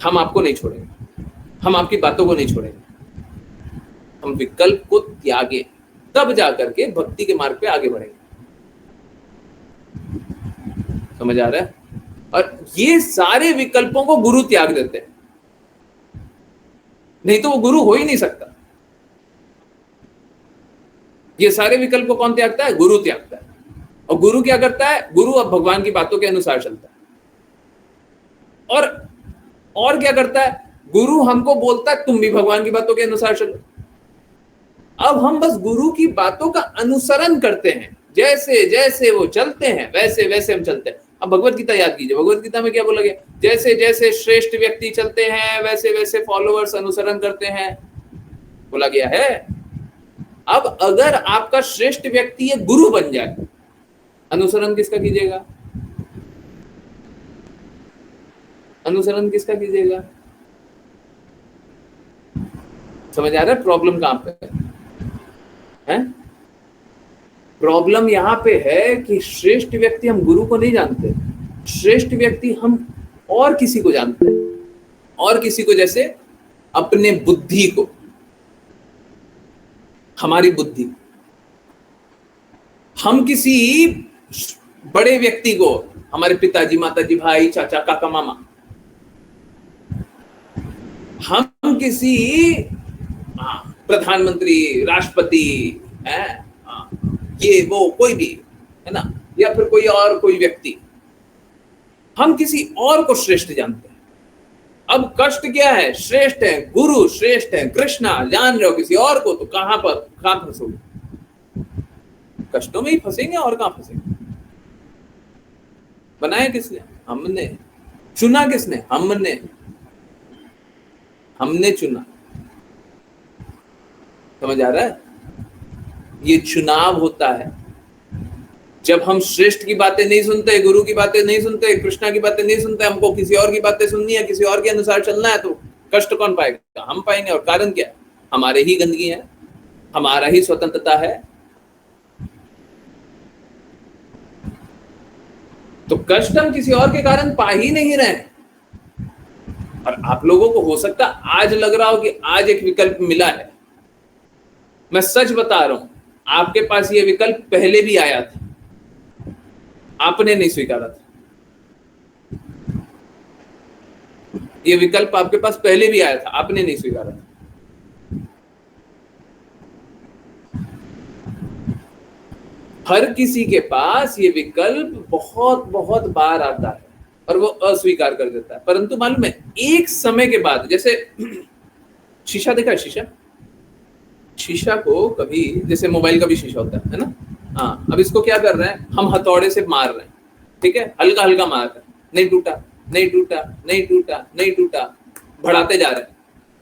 [SPEAKER 1] हम आपको नहीं छोड़ेंगे, हम आपकी बातों को नहीं छोड़ेंगे, हम विकल्प को त्यागे, तब जाकर के भक्ति के मार्ग पे आगे बढ़ेंगे। समझ आ रहा है? और ये सारे विकल्पों को गुरु त्याग देते हैं, नहीं तो वो गुरु हो ही नहीं सकता। ये सारे विकल्प को कौन त्यागता है? गुरु त्यागता है। और गुरु क्या करता है? गुरु अब भगवान की बातों के अनुसार चलता है। और क्या करता है? गुरु हमको बोलता है तुम भी भगवान की बातों के अनुसार चलो। अब हम बस गुरु की बातों का अनुसरण करते हैं, जैसे जैसे वो चलते हैं वैसे वैसे हम चलते हैं। अब भगवत गीता याद कीजिए, भगवत गीता में क्या बोला गया? जैसे जैसे श्रेष्ठ व्यक्ति चलते हैं वैसे वैसे फॉलोअर्स अनुसरण करते हैं, बोला गया है। अब अगर आपका श्रेष्ठ व्यक्ति ये गुरु बन जाए, अनुसरण किसका कीजिएगा? अनुसरण किसका कीजिएगा? समझ आ रहा है प्रॉब्लम कहां पे है? प्रॉब्लम यहां पे है कि श्रेष्ठ व्यक्ति हम गुरु को नहीं जानते, श्रेष्ठ व्यक्ति हम और किसी को जानते हैं, और किसी को, जैसे अपने बुद्धि को, हमारी बुद्धि। हम किसी बड़े व्यक्ति को, हमारे पिताजी, माताजी, भाई, चाचा, काका, मामा, हम किसी प्रधानमंत्री, राष्ट्रपति, ये वो कोई भी है ना, या फिर कोई व्यक्ति, हम किसी और को श्रेष्ठ जानते हैं। अब कष्ट क्या है? श्रेष्ठ है गुरु, श्रेष्ठ है कृष्णा, जान रहे हो किसी और को, तो कहां फंसोगे? कष्टों में ही फंसेंगे, और कहां फंसेंगे? बनाया किसने? हमने। चुना किसने? हमने चुना। समझ आ रहा है? ये चुनाव होता है। जब हम श्रेष्ठ की बातें नहीं सुनते, गुरु की बातें नहीं सुनते, कृष्णा की बातें नहीं सुनते, हमको किसी और की बातें सुननी है, किसी और के अनुसार चलना है, तो कष्ट कौन पाएगा? हम पाएंगे। और कारण क्या? हमारे ही गंदगी है, हमारा ही स्वतंत्रता है। तो कष्ट हम किसी और के कारण पा ही नहीं रहे। और आप लोगों को हो सकता आज लग रहा हो कि आज एक विकल्प मिला है। मैं सच बता रहा हूं, आपके पास ये विकल्प पहले भी आया था, आपने नहीं स्वीकारा था। ये विकल्प आपके पास पहले भी आया था, आपने नहीं स्वीकारा था। हर किसी के पास ये विकल्प बहुत बहुत बार आता है और वो अस्वीकार कर देता है। परंतु मालूम है, एक समय के बाद, जैसे शीशा देखा है? शीशा को कभी, जैसे मोबाइल का भी शीशा होता है ना, हाँ, अब इसको क्या कर रहे हैं हम? हथौड़े से मार रहे हैं, ठीक है, हल्का हल्का मार रहे हैं, नहीं टूटा, नहीं टूटा, नहीं टूटा, नहीं टूटा, बढ़ाते जा रहे हैं,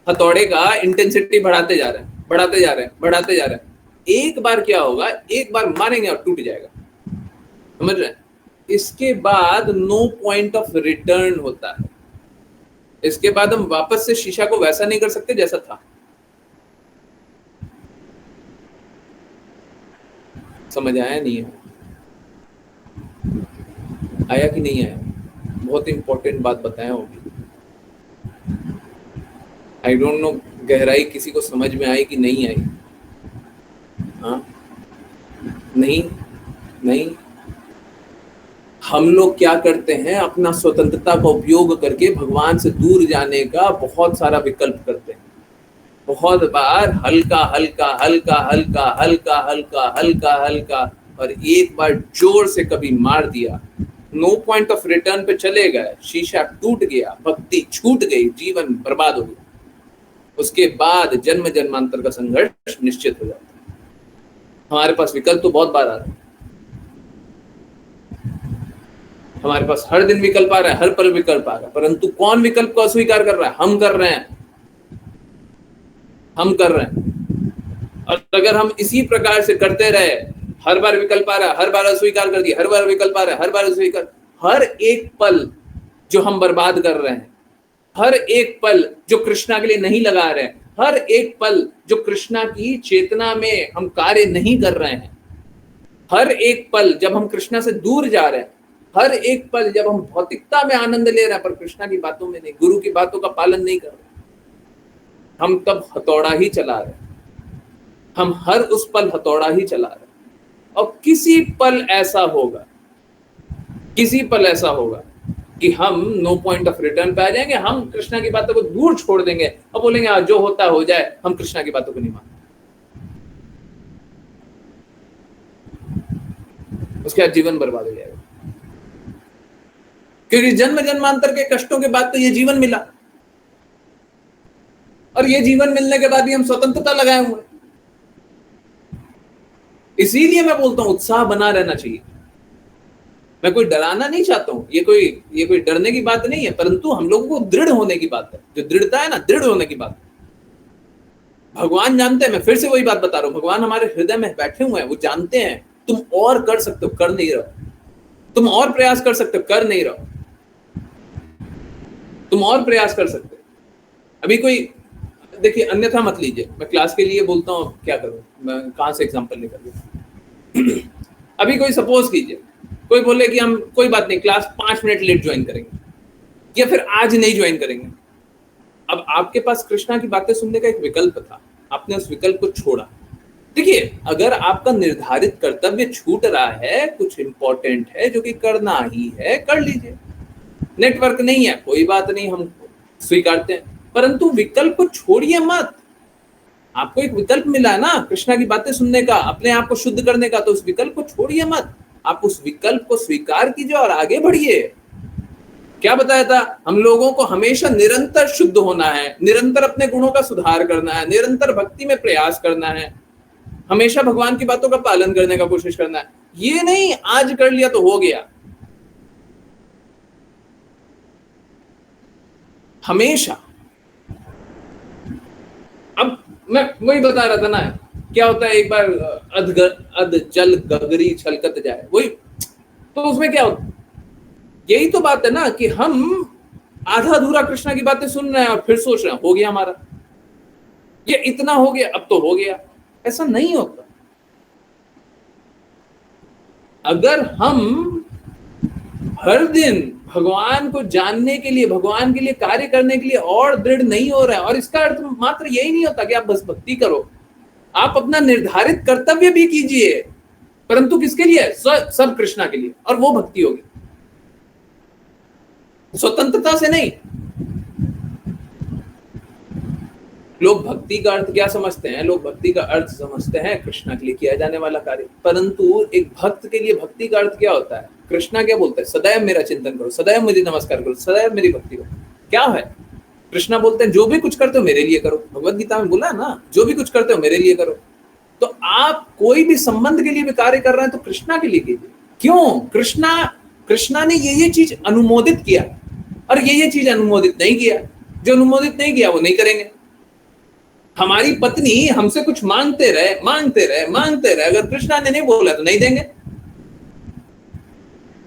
[SPEAKER 1] हथौड़े का इंटेंसिटी बढ़ाते जा रहे हैं, बढ़ाते जा रहे हैं, बढ़ाते जा रहे हैं। एक बार क्या होगा? एक बार मारेंगे और टूट जाएगा। समझ रहे हैं? इसके बाद नो पॉइंट ऑफ रिटर्न होता है। इसके बाद हम वापस से शीशा को वैसा नहीं कर सकते जैसा था। समझ आया? नहीं है? आया कि नहीं आया? बहुत इंपॉर्टेंट बात बताया होगी। आई डोंट नो गहराई किसी को समझ में आई कि नहीं आई। हाँ, नहीं। हम लोग क्या करते हैं? अपना स्वतंत्रता का उपयोग करके भगवान से दूर जाने का बहुत सारा विकल्प करते हैं। बहुत बार हल्का हल्का हल्का हल्का हल्का हल्का हल्का हल्का, और एक बार जोर से कभी मार दिया, नो पॉइंट ऑफ रिटर्न पे चले गए, शीशा टूट गया, भक्ति छूट गई, जीवन बर्बाद हो गया। उसके बाद जन्म जन्मांतर का संघर्ष निश्चित हो जाता है। हमारे पास विकल्प तो बहुत बार आ रहा है, हमारे पास हर दिन विकल्प आ रहा है, हर पल विकल्प आ रहा है, परंतु कौन विकल्प को अस्वीकार कर रहा है? हम कर रहे हैं। और अगर हम इसी प्रकार से करते रहे, हर बार विकल्प आ रहा है, हर बार अस्वीकार कर दिया, हर बार विकल्प आ रहा है, हर बार अस्वीकार, हर एक पल जो हम बर्बाद कर रहे हैं, हर एक पल जो कृष्णा के लिए नहीं लगा रहे हैं, हर एक पल जो कृष्णा की चेतना में हम कार्य नहीं कर रहे हैं, हर एक पल जब हम कृष्णा से दूर जा रहे हैं, हर एक पल जब हम भौतिकता में आनंद ले रहे हैं पर कृष्णा की बातों में नहीं, गुरु की बातों का पालन नहीं कर रहे, हम तब हथौड़ा ही चला रहे, हम हर उस पल हथौड़ा ही चला रहे। और किसी पल ऐसा होगा, किसी पल ऐसा होगा कि हम नो पॉइंट ऑफ रिटर्न पे आ जाएंगे, हम कृष्णा की बातों को दूर छोड़ देंगे और बोलेंगे जो होता हो जाए, हम कृष्णा की बातों को नहीं मानते। उसके बाद जीवन बर्बाद हो जाएगा, क्योंकि जन्म जन्मांतर के कष्टों के बाद तो ये जीवन मिला, और ये जीवन मिलने के बाद ही हम स्वतंत्रता लगाए हुए। इसीलिए मैं बोलता हूं उत्साह बना रहना चाहिए। मैं कोई डराना नहीं चाहता हूं, ये कोई डरने की बात नहीं है, परंतु हम लोगों को दृढ़ होने की बात है। जो दृढ़ता है ना, दृढ़ होने की बात है। भगवान जानते हैं, मैं फिर से वही बात बता रहा हूं, भगवान हमारे हृदय में बैठे हुए हैं, वो जानते हैं तुम और कर सकते हो, कर नहीं रहो, तुम और प्रयास कर सकते हो, कर नहीं रहो, तुम और प्रयास कर सकते हो। अभी कोई देखिए, अन्यथा मत लीजिए, मैं क्लास के लिए बोलता हूं, क्या करूं मैं, कहां से एग्जांपल निकाल लूं। अभी कोई सपोज कीजिए, कोई बोले कि हम कोई बात नहीं, क्लास 5 मिनट लेट ज्वाइन करेंगे या फिर आज नहीं ज्वाइन करेंगे। अब आपके पास कृष्णा की बातें सुनने का एक विकल्प था, आपने उस विकल्प को छोड़ा। देखिए, अगर आपका निर्धारित कर्तव्य छूट रहा है, कुछ इंपॉर्टेंट है जो कि करना ही है, कर लीजिए। नेटवर्क नहीं है, कोई बात नहीं, हम स्वीकारते हैं, परंतु विकल्प को छोड़िए मत। आपको एक विकल्प मिला है ना कृष्णा की बातें सुनने का, अपने आप को शुद्ध करने का, तो उस विकल्प को छोड़िए मत। आप उस विकल्प को स्वीकार कीजिए और आगे बढ़िए। क्या बताया था, हम लोगों को हमेशा निरंतर शुद्ध होना है, निरंतर अपने गुणों का सुधार करना है, निरंतर भक्ति में प्रयास करना है, हमेशा भगवान की बातों का पालन करने का कोशिश करना है। ये नहीं आज कर लिया तो हो गया, हमेशा। अब मैं वही बता रहा था ना, क्या होता है, एक बार अध जल गगरी छलकत जाए, वही तो उसमें क्या होता, यही तो बात है ना कि हम आधा अधूरा कृष्णा की बातें सुन रहे हैं और फिर सोच रहे हैं हो गया हमारा, ये इतना हो गया अब तो हो गया। ऐसा नहीं होता। अगर हम हर दिन भगवान को जानने के लिए, भगवान के लिए कार्य करने के लिए और दृढ़ नहीं हो रहा है, और इसका अर्थ मात्र यही नहीं होता कि आप बस भक्ति करो, आप अपना निर्धारित कर्तव्य भी कीजिए, परंतु किसके लिए, सब कृष्णा के लिए, और वो भक्ति होगी, स्वतंत्रता से नहीं। लोग भक्ति का अर्थ क्या समझते हैं, लोग भक्ति का अर्थ समझते हैं कृष्णा के लिए किया जाने वाला कार्य, परंतु एक भक्त के लिए भक्ति का अर्थ क्या होता है, कृष्णा क्या बोलते हैं, सदैव मेरा चिंतन करो, सदैव मुझे नमस्कार करो, सदैव मेरी भक्ति करो। क्या है, कृष्णा बोलते हैं जो भी कुछ करते हो मेरे लिए करो, भगवद गीता में बोला है ना, जो भी कुछ करते हो मेरे लिए करो। तो आप कोई भी संबंध के लिए भी कार्य कर रहे हैं तो कृष्णा के लिए कीजिए। क्यों, कृष्णा ने ये चीज अनुमोदित किया और ये चीज अनुमोदित नहीं किया, जो अनुमोदित नहीं किया वो नहीं करेंगे। हमारी पत्नी हमसे कुछ मांगते रहे, अगर कृष्णा ने नहीं बोला तो नहीं देंगे।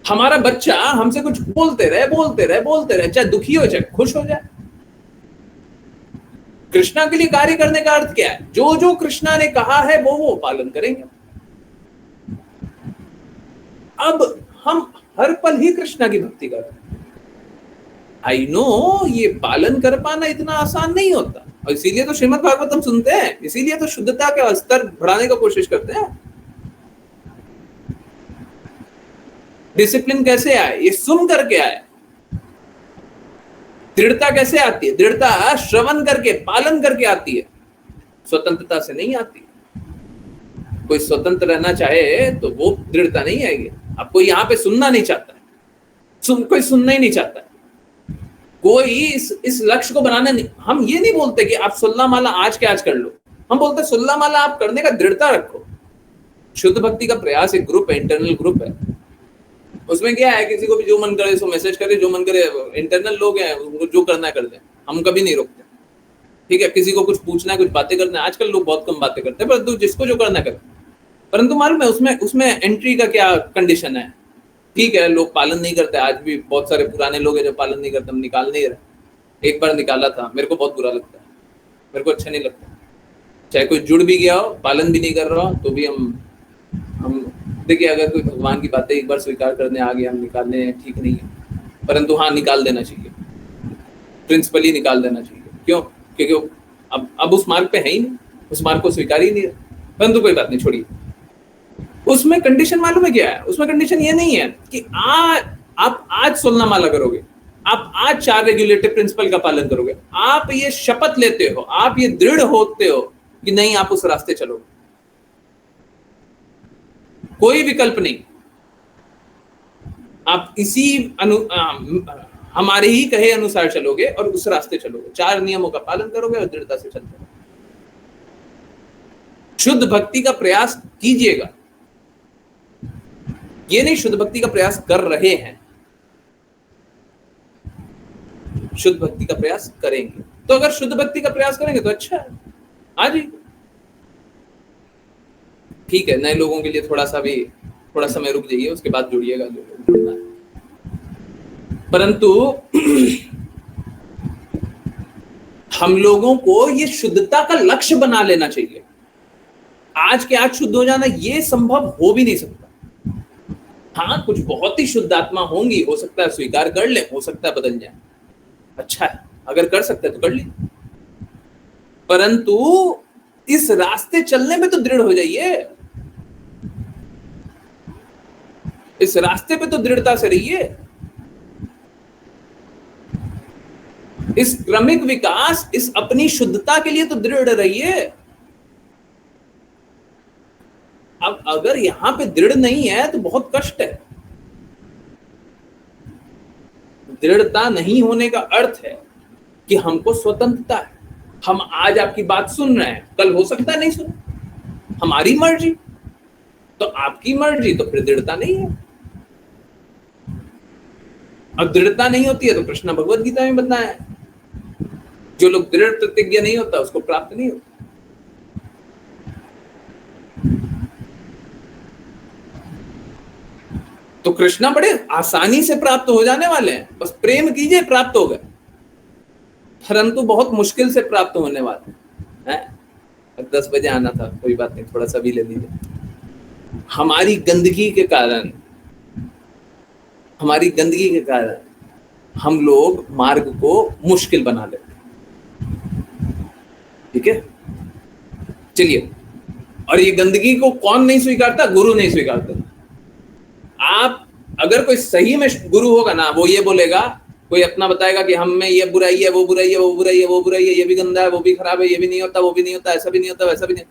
[SPEAKER 1] हमारा बच्चा हमसे कुछ बोलते रहे, चाहे दुखी हो चाहे खुश हो जाए। कृष्णा के लिए कार्य करने का अर्थ क्या है, जो कृष्णा ने कहा है वो पालन करेंगे। अब हम हर पल ही कृष्णा की भक्ति कर रहे हैं। आई नो ये पालन कर पाना इतना आसान नहीं होता, और इसीलिए तो श्रीमद् भागवतम सुनते हैं, इसीलिए तो शुद्धता का स्तर बढ़ाने का कोशिश करते हैं। डिसिप्लिन कैसे आए, ये सुन करके आए। दृढ़ता कैसे आती है, दृढ़ता श्रवण करके, पालन करके आती है, स्वतंत्रता से नहीं आती। कोई स्वतंत्र रहना चाहे तो वो दृढ़ता नहीं आएगी। आपको यहाँ पे सुनना नहीं चाहता है, कोई सुनना ही नहीं चाहता है, कोई इस लक्ष्य को बनाना नहीं। हम ये नहीं बोलते कि आप 16 माला आज के आज कर लो, हम बोलते 16 माला आप करने का दृढ़ता रखो। शुद्ध भक्ति का प्रयास एक ग्रुप है, इंटरनल ग्रुप है। उसमें क्या है, किसी को भी जो मन करे सो मैसेज करे, जो मन करे, इंटरनल लोग हैं उनको जो करना है कर दें, हम कभी नहीं रोकते। ठीक है, किसी को कुछ पूछना है, कुछ बातें करना है, आजकल लोग बहुत कम बातें करते हैं, परंतु जिसको जो करना करे। परंतु मालूम है उसमें एंट्री का क्या कंडीशन है। ठीक है, लोग पालन नहीं करते, आज भी बहुत सारे पुराने लोग हैं जो पालन नहीं करते, हम निकाल नहीं रहे। एक बार निकाला था, मेरे को बहुत बुरा लगता है, मेरे को अच्छा नहीं लगता। चाहे कोई जुड़ भी गया हो, पालन भी नहीं कर रहा हो, तो भी हम देखिए, अगर कोई भगवान की बातें एक बार स्वीकार करने आ गया, हम निकालने ठीक नहीं है, परंतु हाँ निकाल देना चाहिए, प्रिंसिपली निकाल देना चाहिए। क्यों? क्योंकि वो अब उस मार्ग पे है ही नहीं, उस मार्ग को स्वीकार ही नहीं है। परंतु कोई बात नहीं, छोड़िए। उसमें कंडीशन मालूम है क्या है? उसमें कंडीशन ये नहीं है कि आप आज सोलना माला करोगे, आप आज 4 रेगुलेटिव प्रिंसिपल का पालन करोगे, आप ये शपथ लेते हो, आप ये दृढ़ होते हो कि नहीं आप उस रास्ते चलोगे, कोई विकल्प नहीं। आप इसी हमारे ही कहे अनुसार चलोगे और उस रास्ते चलोगे, 4 नियमों का पालन करोगे और दृढ़ता से चलते रहोगे। शुद्ध भक्ति का प्रयास कीजिएगा, ये नहीं शुद्ध भक्ति का प्रयास कर रहे हैं, शुद्ध भक्ति का प्रयास करेंगे। तो अगर शुद्ध भक्ति का प्रयास करेंगे तो अच्छा है, आ जाइए। ठीक है, नए लोगों के लिए थोड़ा समय रुक जाइए, उसके बाद जुड़िएगा जो लोग जुड़ना है। परंतु हम लोगों को ये शुद्धता का लक्ष्य बना लेना चाहिए। आज के आज शुद्ध हो जाना ये संभव हो भी नहीं सकता। हाँ, कुछ बहुत ही शुद्ध आत्मा होंगी, हो सकता है स्वीकार कर ले, हो सकता है बदल जाए, अच्छा है, अगर कर सकते हैं तो कर लीजिए। परंतु इस रास्ते चलने में तो दृढ़ हो जाइए, इस रास्ते पे तो दृढ़ता से रहिए। इस क्रमिक विकास, इस अपनी शुद्धता के लिए तो दृढ़ रहिए। अब अगर यहां पे दृढ़ नहीं है तो बहुत कष्ट है। दृढ़ता नहीं होने का अर्थ है कि हमको स्वतंत्रता है, हम आज आपकी बात सुन रहे हैं, कल हो सकता है नहीं सुन, हमारी मर्जी। तो आपकी मर्जी तो फिर दृढ़ता नहीं है। अब दृढ़ता नहीं होती है तो कृष्ण भगवद गीता में बताया है, जो लोग दृढ़ प्रतिज्ञा नहीं होता उसको प्राप्त नहीं होता। तो कृष्णा बड़े आसानी से प्राप्त हो जाने वाले हैं, बस प्रेम कीजिए, प्राप्त हो गए। परंतु बहुत मुश्किल से प्राप्त होने वाले हैं। 10 बजे आना था, कोई बात नहीं, थोड़ा सा भी ले लीजिए। हमारी गंदगी के कारण हम लोग मार्ग को मुश्किल बना लेते हैं। ठीक है, चलिए। और ये गंदगी को कौन नहीं स्वीकारता? गुरु नहीं स्वीकारता। आप अगर कोई सही में गुरु होगा ना, वो ये बोलेगा, कोई अपना बताएगा कि हम में ये बुराई है, वो बुराई है, वो बुराई है, वो बुराई है, ये भी गंदा है, वो भी खराब है, ये भी नहीं होता, वो भी नहीं होता, ऐसा भी नहीं होता, वैसा भी नहीं।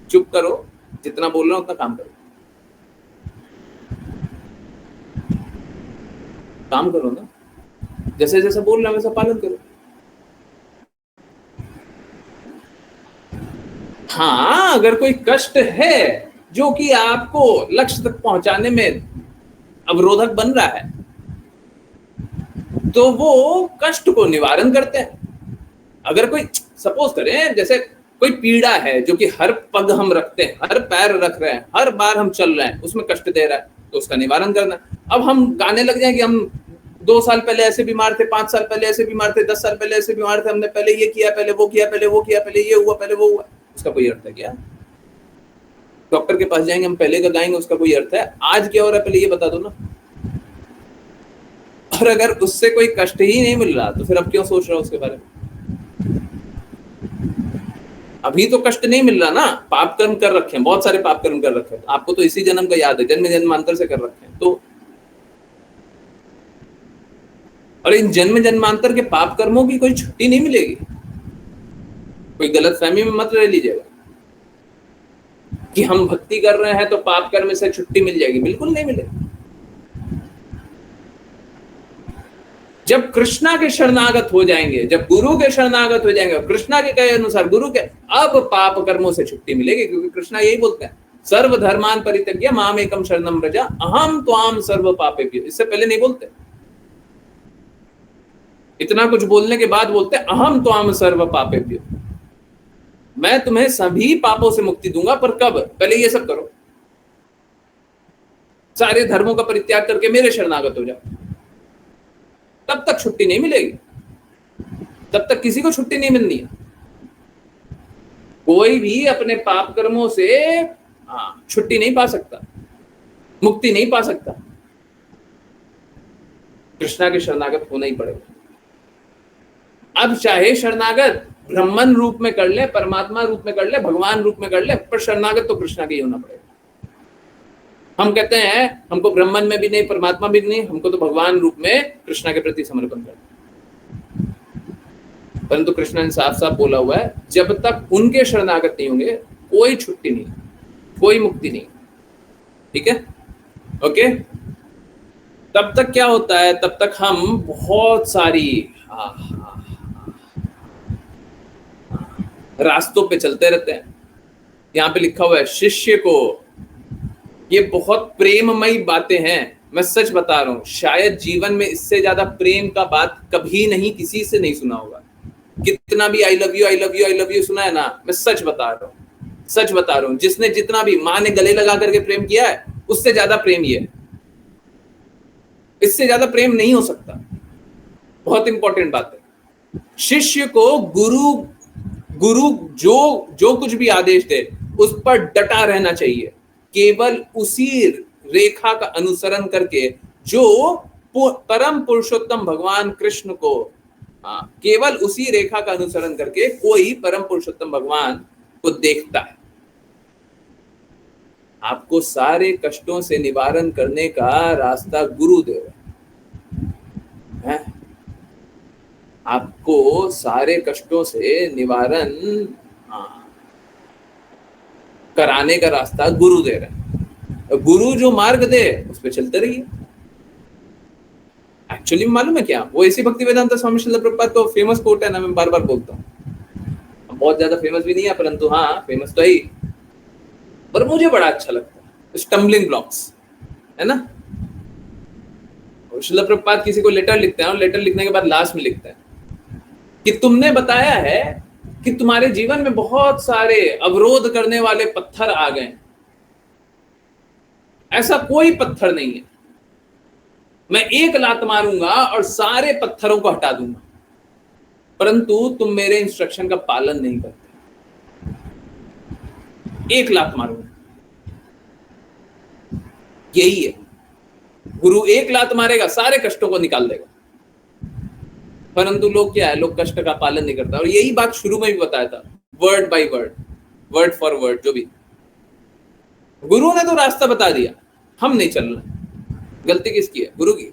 [SPEAKER 1] चुप करो, जितना बोल रहा हूं उतना काम करो, काम करो ना, जैसे जैसे बोल रहा हूं वैसा पालन करो। हाँ, अगर कोई कष्ट है जो कि आपको लक्ष्य तक पहुंचाने में अवरोधक बन रहा है, तो वो कष्ट को निवारण करते हैं। अगर कोई सपोज करें, जैसे कोई पीड़ा है जो कि हर पग हम रखते हैं, हर पैर रख रहे हैं, हर बार हम चल रहे हैं, उसमें कष्ट दे रहा है, तो उसका निवारण करना। अब हम गाने लग जाए कि हम 2 साल पहले ऐसे बीमार थे, 5 साल पहले ऐसे बीमार थे, 10 साल पहले ऐसे बीमार थे, हमने पहले ये किया, पहले वो किया, पहले वो किया, पहले ये हुआ, पहले वो हुआ, उसका कोई अर्थ है क्या? डॉक्टर के पास जाएंगे, हम पहले का गाएंगे, उसका कोई अर्थ है? आज क्या हो रहा है पहले ये बता दो ना। और अगर उससे कोई कष्ट ही नहीं मिल रहा तो फिर अब क्यों सोच रहा हो उसके बारे में? अभी तो कष्ट नहीं मिल रहा ना, पाप कर्म कर रखे हैं, बहुत सारे पाप कर्म कर रखे हैं, आपको तो इसी जन्म का याद है, जन्म जन्मांतर से कर रखे हैं। तो और इन जन्म जन्मांतर के पाप कर्मों की कोई छुट्टी नहीं मिलेगी। कोई गलत फहमी में मत रह लीजिएगा कि हम भक्ति कर रहे हैं तो पाप कर्म से छुट्टी मिल जाएगी, बिल्कुल नहीं मिलेगी। जब कृष्णा के शरणागत हो जाएंगे, जब गुरु के शरणागत हो जाएंगे, कृष्णा के कहे अनुसार गुरु के, अब पाप कर्मों से छुट्टी मिलेगी। क्योंकि कृष्णा यही बोलते हैं, सर्व धर्मान परित्यज्य माम एकम शरणम व्रज अहम त्वाम सर्व पापेभ्यो। इससे पहले नहीं बोलते, इतना कुछ बोलने के बाद बोलते हैं अहम त्वाम सर्व पापेभ्यो, मैं तुम्हें सभी पापों से मुक्ति दूंगा। पर कब? पहले ये सब करो, सारे धर्मों का परित्याग करके मेरे शरणागत हो जाओ, तब तक छुट्टी नहीं मिलेगी, तब तक किसी को छुट्टी नहीं मिलनी है। कोई भी अपने पाप कर्मों से छुट्टी नहीं पा सकता। मुक्ति नहीं पा सकता, कृष्णा के शरणागत होना ही पड़ेगा। अब चाहे शरणागत ब्रह्मन रूप में कर ले, परमात्मा रूप में कर ले, भगवान रूप में कर ले, पर शरणागत तो कृष्णा के ही होना पड़ेगा। हम कहते हैं हमको ब्रह्मन में भी नहीं, परमात्मा भी नहीं, हमको तो भगवान रूप में कृष्णा के प्रति समर्पण करना। परंतु कृष्णा ने साफ साफ बोला हुआ है, जब तक उनके शरणागत नहीं होंगे कोई छुट्टी नहीं, कोई मुक्ति नहीं। ठीक है, ओके। तब तक क्या होता है, तब तक हम बहुत सारी रास्तों पे चलते रहते हैं। यहाँ पे लिखा हुआ है शिष्य को, ये बहुत प्रेममयी बातें हैं, मैं सच बता रहा हूं, शायद जीवन में इससे ज्यादा प्रेम का बात कभी नहीं किसी से नहीं सुना होगा। कितना भी I love you I love you I love you सुना है ना, मैं सच बता रहा हूँ, सच बता रहा हूँ, जिसने जितना भी माँ ने गले लगा करके प्रेम किया है उससे ज्यादा प्रेम ये है, इससे ज्यादा प्रेम नहीं हो सकता। बहुत इंपॉर्टेंट बात है। शिष्य को गुरु गुरु जो कुछ भी आदेश दे उस पर डटा रहना चाहिए, केवल उसी रेखा का अनुसरण करके जो परम पुरुषोत्तम भगवान कृष्ण को, केवल उसी रेखा का अनुसरण करके कोई परम पुरुषोत्तम भगवान को देखता है। आपको सारे कष्टों से निवारण करने का रास्ता गुरुदेव है। आपको सारे कष्टों से निवारण कराने का रास्ता गुरु दे रहा है। गुरु जो मार्ग दे उस पर चलते रहिए। एक्चुअली मालूम है क्या, वो ऐसी भक्ति वेदांत स्वामी श्रील प्रभुपाद को फेमस कोट है ना, मैं बार बार बोलता हूँ, बहुत ज्यादा फेमस भी नहीं है परंतु हाँ फेमस तो है ही, पर मुझे बड़ा अच्छा लगता है। स्टम्बलिंग ब्लॉक्स है ना, श्रील प्रभुपाद किसी को लेटर लिखते हैं और लेटर लिखने के बाद लास्ट में लिखते हैं कि तुमने बताया है कि तुम्हारे जीवन में बहुत सारे अवरोध करने वाले पत्थर आ गए, ऐसा कोई पत्थर नहीं है, मैं एक लात मारूंगा और सारे पत्थरों को हटा दूंगा, परंतु तुम मेरे इंस्ट्रक्शन का पालन नहीं करते। एक लात मारूंगा, यही है गुरु, एक लात मारेगा सारे कष्टों को निकाल देगा। परंतु लोग क्या है, लोग कष्ट का पालन नहीं करता। और यही बात शुरू में भी बताया था, word by word, word for word, जो भी गुरु ने तो रास्ता बता दिया, हम नहीं चलना। गलती किसकी है? गुरु की।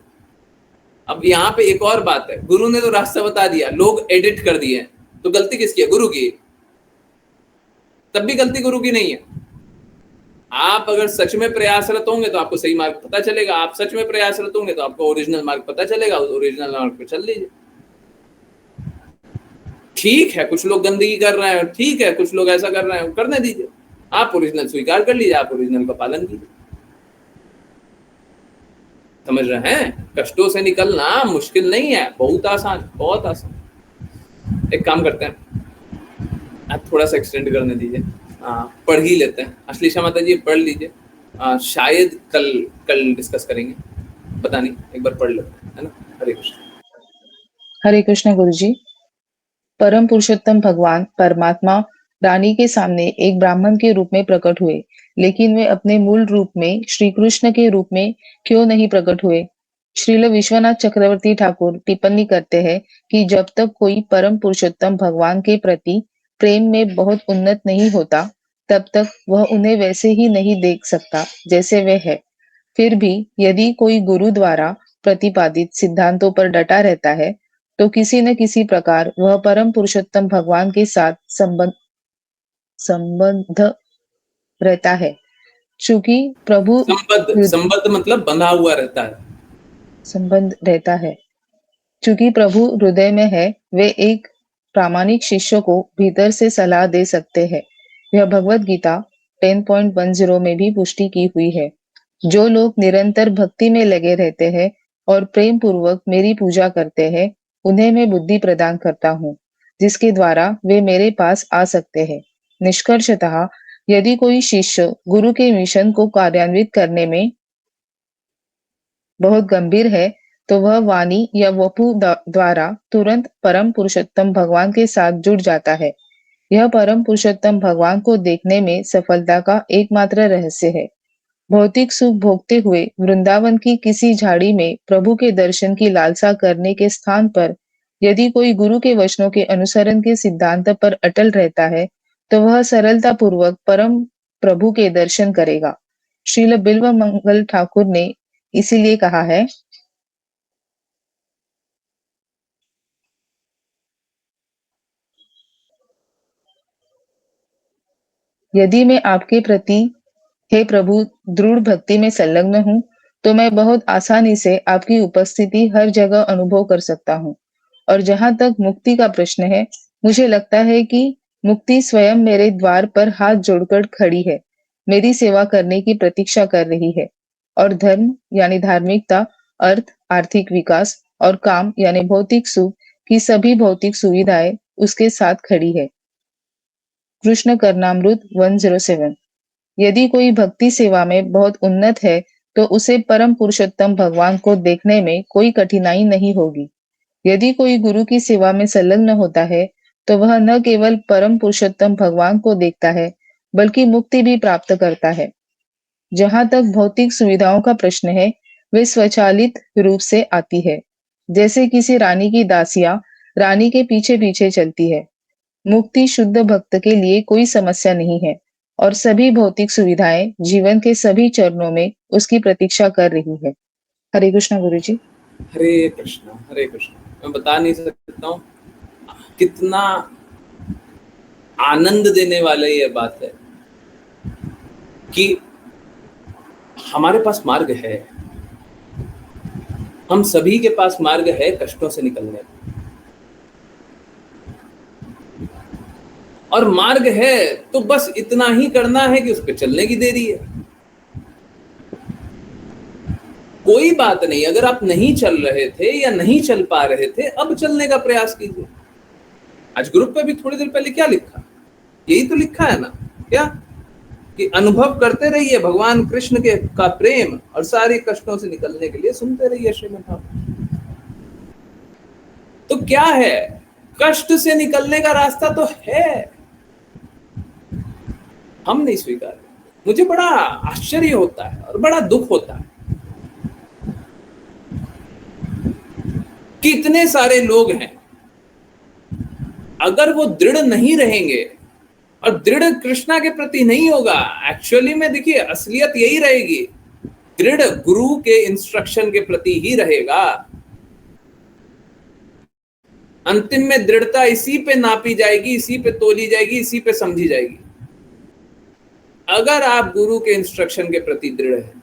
[SPEAKER 1] अब यहाँ पे एक और बात है, गुरु ने तो रास्ता बता दिया, लोग एडिट कर दिए, तो गलती किसकी है? गुरु की। तब भी गलती गुरु की नहीं है। आप अगर सच में प्रयासरत होंगे तो आपको सही मार्ग पता चलेगा, आप सच में प्रयासरत होंगे तो आपको ओरिजिनल मार्ग पता चलेगा, ओरिजिनल मार्ग पे चल लीजिए। ठीक है कुछ लोग गंदगी कर रहे हैं, ठीक है कुछ लोग ऐसा कर रहे हैं, करने दीजिए, आप ओरिजिनल स्वीकार कर लीजिए, आप ओरिजिनल का पालन कीजिए। समझ रहे हैं? कष्टों से निकलना मुश्किल नहीं है, बहुत आसान, बहुत आसान। एक काम करते हैं, आप थोड़ा सा एक्सटेंड करने दीजिए, पढ़ ही लेते हैं। अश्लीषा माता जी पढ़ लीजिए, शायद कल डिस्कस करेंगे, पता नहीं, एक बार पढ़ लेते हैं, है ना। हरे कृष्ण।
[SPEAKER 3] हरे कृष्ण गुरु जी। परम पुरुषोत्तम भगवान परमात्मा रानी के सामने एक ब्राह्मण के रूप में प्रकट हुए, लेकिन वे अपने मूल रूप में श्री कृष्ण के रूप में क्यों नहीं प्रकट हुए? श्रील विश्वनाथ चक्रवर्ती ठाकुर टिप्पणी करते हैं कि जब तक कोई परम पुरुषोत्तम भगवान के प्रति प्रेम में बहुत उन्नत नहीं होता, तब तक वह उन्हें वैसे ही नहीं देख सकता जैसे वे है। फिर भी यदि कोई गुरु द्वारा प्रतिपादित सिद्धांतों पर डटा रहता है, तो किसी न किसी प्रकार वह परम पुरुषोत्तम भगवान के साथ संबंध रहता है। चूंकि प्रभु
[SPEAKER 1] संबद्ध मतलब बंधा हुआ रहता है,
[SPEAKER 3] संबंध रहता है। चूंकि प्रभु हृदय में है, वे एक प्रामाणिक शिष्य को भीतर से सलाह दे सकते हैं। यह भगवत गीता 10.10 में भी पुष्टि की हुई है। जो लोग निरंतर भक्ति में लगे रहते हैं और प्रेम पूर्वक मेरी पूजा करते हैं, उन्हें मैं बुद्धि प्रदान करता हूँ, जिसके द्वारा वे मेरे पास आ सकते हैं। निष्कर्षतः यदि कोई शिष्य गुरु के मिशन को कार्यान्वित करने में बहुत गंभीर है, तो वह वाणी या वपु द्वारा तुरंत परम पुरुषोत्तम भगवान के साथ जुड़ जाता है। यह परम पुरुषोत्तम भगवान को देखने में सफलता का एकमात्र रहस्य है। भौतिक सुख भोगते हुए वृंदावन की किसी झाड़ी में प्रभु के दर्शन की लालसा करने के स्थान पर यदि कोई गुरु के वचनों के अनुसरण के सिद्धांत पर अटल रहता है, तो वह सरलता पूर्वक परम प्रभु के दर्शन करेगा। श्रील बिल्व मंगल ठाकुर ने इसीलिए कहा है, यदि मैं आपके प्रति हे प्रभु दृढ़ भक्ति में संलग्न हूँ, तो मैं बहुत आसानी से आपकी उपस्थिति हर जगह अनुभव कर सकता हूँ। और जहां तक मुक्ति का प्रश्न है, मुझे लगता है कि मुक्ति स्वयं मेरे द्वार पर हाथ जोड़कर खड़ी है, मेरी सेवा करने की प्रतीक्षा कर रही है। और धर्म यानी धार्मिकता, अर्थ, आर्थिक विकास और काम यानी भौतिक सुख की सभी भौतिक सुविधाएं उसके साथ खड़ी है। कृष्ण करनामृत 107। यदि कोई भक्ति सेवा में बहुत उन्नत है, तो उसे परम पुरुषोत्तम भगवान को देखने में कोई कठिनाई नहीं होगी। यदि कोई गुरु की सेवा में संलग्न होता है, तो वह न केवल परम पुरुषोत्तम भगवान को देखता है, बल्कि मुक्ति भी प्राप्त करता है। जहां तक भौतिक सुविधाओं का प्रश्न है, वे स्वचालित रूप से आती है, जैसे किसी रानी की दासियां रानी के पीछे पीछे चलती है। मुक्ति शुद्ध भक्त के लिए कोई समस्या नहीं है और सभी भौतिक सुविधाएं जीवन के सभी चरणों में उसकी प्रतीक्षा कर रही है। हरे कृष्णा गुरु जी।
[SPEAKER 1] हरे कृष्णा, हरे कृष्णा। मैं बता नहीं सकता हूँ कितना आनंद देने वाला ये बात है कि हमारे पास मार्ग है, हम सभी के पास मार्ग है कष्टों से निकलने का। और मार्ग है तो बस इतना ही करना है कि उस पर चलने की देरी है। कोई बात नहीं, अगर आप नहीं चल रहे थे या नहीं चल पा रहे थे, अब चलने का प्रयास कीजिए। आज ग्रुप पे भी थोड़ी देर पहले क्या लिखा, यही तो लिखा है ना, क्या कि अनुभव करते रहिए भगवान कृष्ण के का प्रेम और सारे कष्टों से निकलने के लिए सुनते रहिए श्रीमद् भागवत। तो क्या है, कष्ट से निकलने का रास्ता तो है, हम नहीं स्वीकार। मुझे बड़ा आश्चर्य होता है और बड़ा दुख होता है कि इतने सारे लोग हैं, अगर वो दृढ़ नहीं रहेंगे और दृढ़ कृष्णा के प्रति नहीं होगा, एक्चुअली में देखिए असलियत यही रहेगी, दृढ़ गुरु के इंस्ट्रक्शन के प्रति ही रहेगा। अंतिम में दृढ़ता इसी पे नापी जाएगी, इसी पे तोली जाएगी, इसी पे समझी जाएगी। अगर आप गुरु के इंस्ट्रक्शन के प्रति दृढ़ हैं,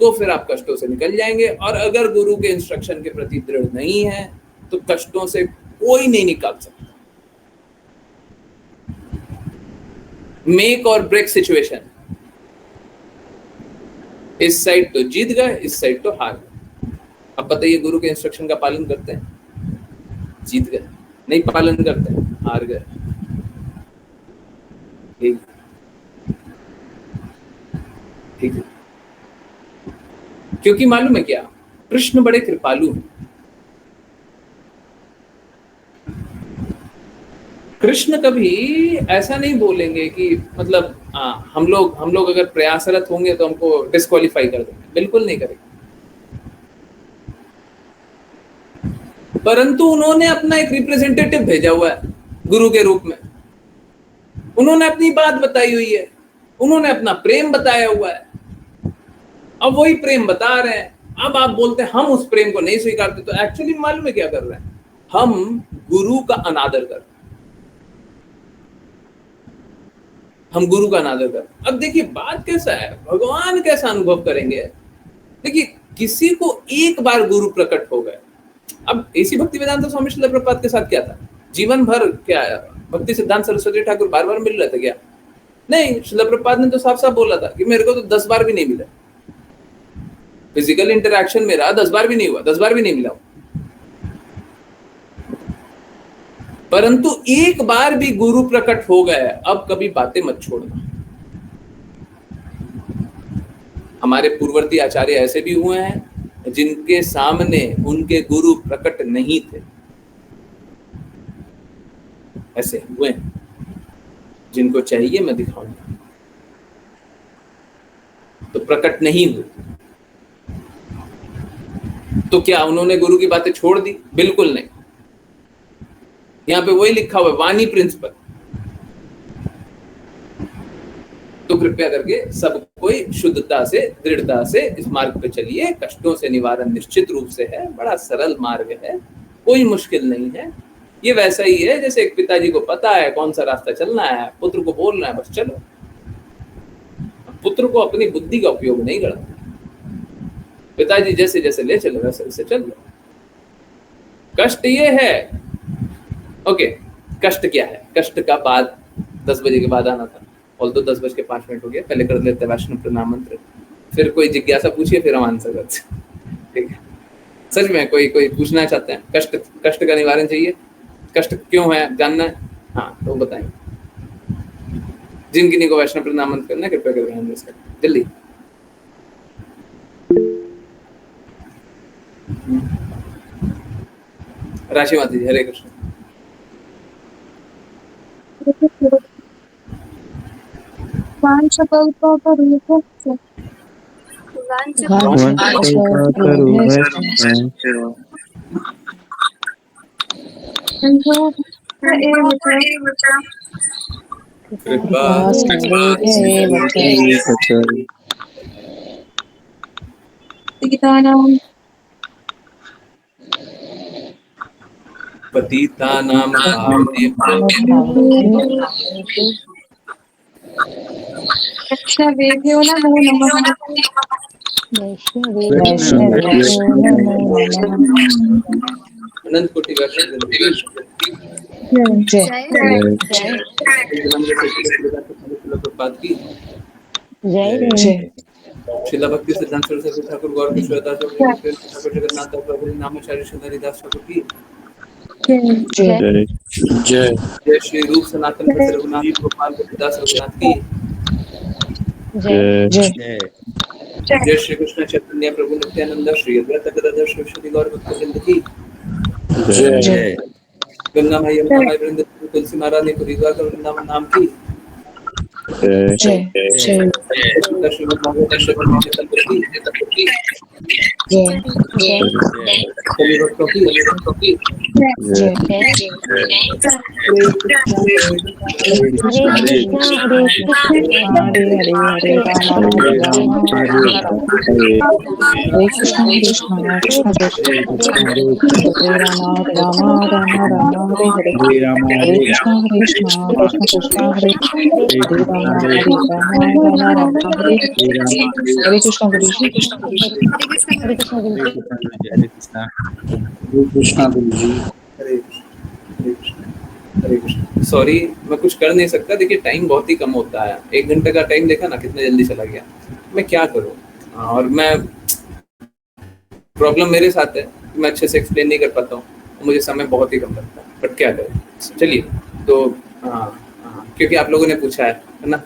[SPEAKER 1] तो फिर आप कष्टों से निकल जाएंगे, और अगर गुरु के इंस्ट्रक्शन के प्रति दृढ़ नहीं है, तो कष्टों से कोई नहीं निकाल सकता। मेक और ब्रेक सिचुएशन, इस साइड तो जीत गए, इस साइड तो हार गए। अब बताइए, गुरु के इंस्ट्रक्शन का पालन करते हैं, जीत गए, नहीं पालन करते हैं, हार गए। ठीक है, क्योंकि मालूम है क्या, कृष्ण बड़े कृपालु हैं। कृष्ण कभी ऐसा नहीं बोलेंगे कि मतलब हम लोग अगर प्रयासरत होंगे तो हमको डिस्क्वालीफाई कर देंगे, बिल्कुल नहीं करेंगे। परंतु उन्होंने अपना एक रिप्रेजेंटेटिव भेजा हुआ है गुरु के रूप में, उन्होंने अपनी बात बताई हुई है, उन्होंने अपना प्रेम बताया हुआ है, अब वही प्रेम बता रहे हैं। अब आप बोलते हैं हम उस प्रेम को नहीं स्वीकारते, तो एक्चुअली मालूम है क्या कर रहे हैं, हम गुरु का अनादर कर रहे हैं, हम गुरु का अनादर कर। अब देखिए बात कैसा है, भगवान कैसा अनुभव करेंगे। देखिए किसी को एक बार गुरु प्रकट हो गए, अब ऐसी भक्ति वेदांत स्वामी श्रील प्रभुपाद के साथ क्या था, जीवन भर क्या भक्ति सिद्धांत सरस्वती ठाकुर बार बार मिल रहे थे क्या? नहीं, श्रील प्रभुपाद ने तो साफ साफ बोला था कि मेरे को तो 10 बार भी नहीं मिला, फिजिकल इंटरैक्शन मेरा 10 बार भी नहीं हुआ, 10 बार भी नहीं मिला। परंतु एक बार भी गुरु प्रकट हो गए, अब कभी बातें मत छोड़ना। हमारे पूर्ववर्ती आचार्य ऐसे भी हुए हैं जिनके सामने उनके गुरु प्रकट नहीं थे, ऐसे हुए हैं, जिनको चाहिए मैं दिखाऊंगा। तो प्रकट नहीं हुए। तो क्या उन्होंने गुरु की बातें छोड़ दी? बिल्कुल नहीं। यहाँ पे वही लिखा हुआ है, वाणी प्रिंसिपल। तो कृपया करके सब कोई शुद्धता से, दृढ़ता से इस मार्ग पे चलिए। कष्टों से निवारण निश्चित रूप से है, बड़ा सरल मार्ग है, कोई मुश्किल नहीं है। ये वैसा ही है जैसे एक पिताजी को पता है कौन सा रास्ता चलना है, पुत्र को बोलना है बस चलो। पुत्र को अपनी बुद्धि का उपयोग नहीं करना, पिताजी जैसे जैसे ले चले वैसे वैसे चल लो। कष्ट ये है, ओके, कष्ट क्या है? कष्ट का बाद 10 बजे के बाद आना था, और तो 10:05 हो गया, पहले कर लेते वैष्णव प्रणाम मंत्र, फिर कोई जिज्ञासा पूछिए, फिर हम आंसर करते हैं। ठीक है, सच में कोई पूछना चाहते हैं, कष्ट का निवारण चाहिए, कष्ट क्यों है जानना है, हाँ तो बताएं। जिन किन्हीं को वैष्णव प्रणाम मंत्र करना है कृपया करके हैंड रेज करें जल्दी। राशि माता जी, हरे कृष्ण। पतितानां
[SPEAKER 2] वैष्णवेभ्यो नमो नमः।
[SPEAKER 1] अनंत कोटि वैष्णव प्रभुपाद की
[SPEAKER 3] जय।
[SPEAKER 1] श्रीला भक्ति सिद्धांत सरस्वती ठाकुर गौर किशोरदास ठाकुर जगन्नाथ प्रभु नामाचार्य सुंदरी दास ठाकुर की
[SPEAKER 3] जय।
[SPEAKER 4] जय।
[SPEAKER 1] जय श्री रूप सनातन भक्त रघुनाथ गोपाल दास रघुनाथ की
[SPEAKER 4] जय।
[SPEAKER 3] जय।
[SPEAKER 1] जय श्री कृष्ण चैतन्य प्रभु नित्यानंद श्री अद्वैत गदाधर शिवशक्ति गौर भक्तवृंद की
[SPEAKER 4] जय।
[SPEAKER 1] गंगा माई यमुना माई वृंद तुलसी महारानी को हरिद्वार का वृंदावन नाम की
[SPEAKER 3] जय। जय।
[SPEAKER 1] श्रीमद् भागवत की
[SPEAKER 3] जय।
[SPEAKER 1] सभी भक्तों की
[SPEAKER 3] जय। हरे हरे हरे राम राम हरे कृष्ण कृष्ण कृष्ण कृष्ण हरे राम राम राम राम हरे हरे हरे कृष्ण कृष्ण कृष्ण कृष्ण हरे हरे राम राम हरे हरे कृष्ण गुरु जी।
[SPEAKER 4] हरे कृष्ण गुरु जी।
[SPEAKER 1] हरे कृष्ण। सॉरी मैं कुछ कर नहीं सकता, देखिए टाइम बहुत ही कम होता है, 1 घंटे का टाइम देखा ना कितना जल्दी चला गया, मैं क्या करूं। और मैं प्रॉब्लम मेरे साथ है, मैं अच्छे से एक्सप्लेन नहीं कर पाता हूँ, मुझे समय बहुत ही कम लगता है, बट क्या करें। चलिए तो क्योंकि आप लोगों ने पूछा है ना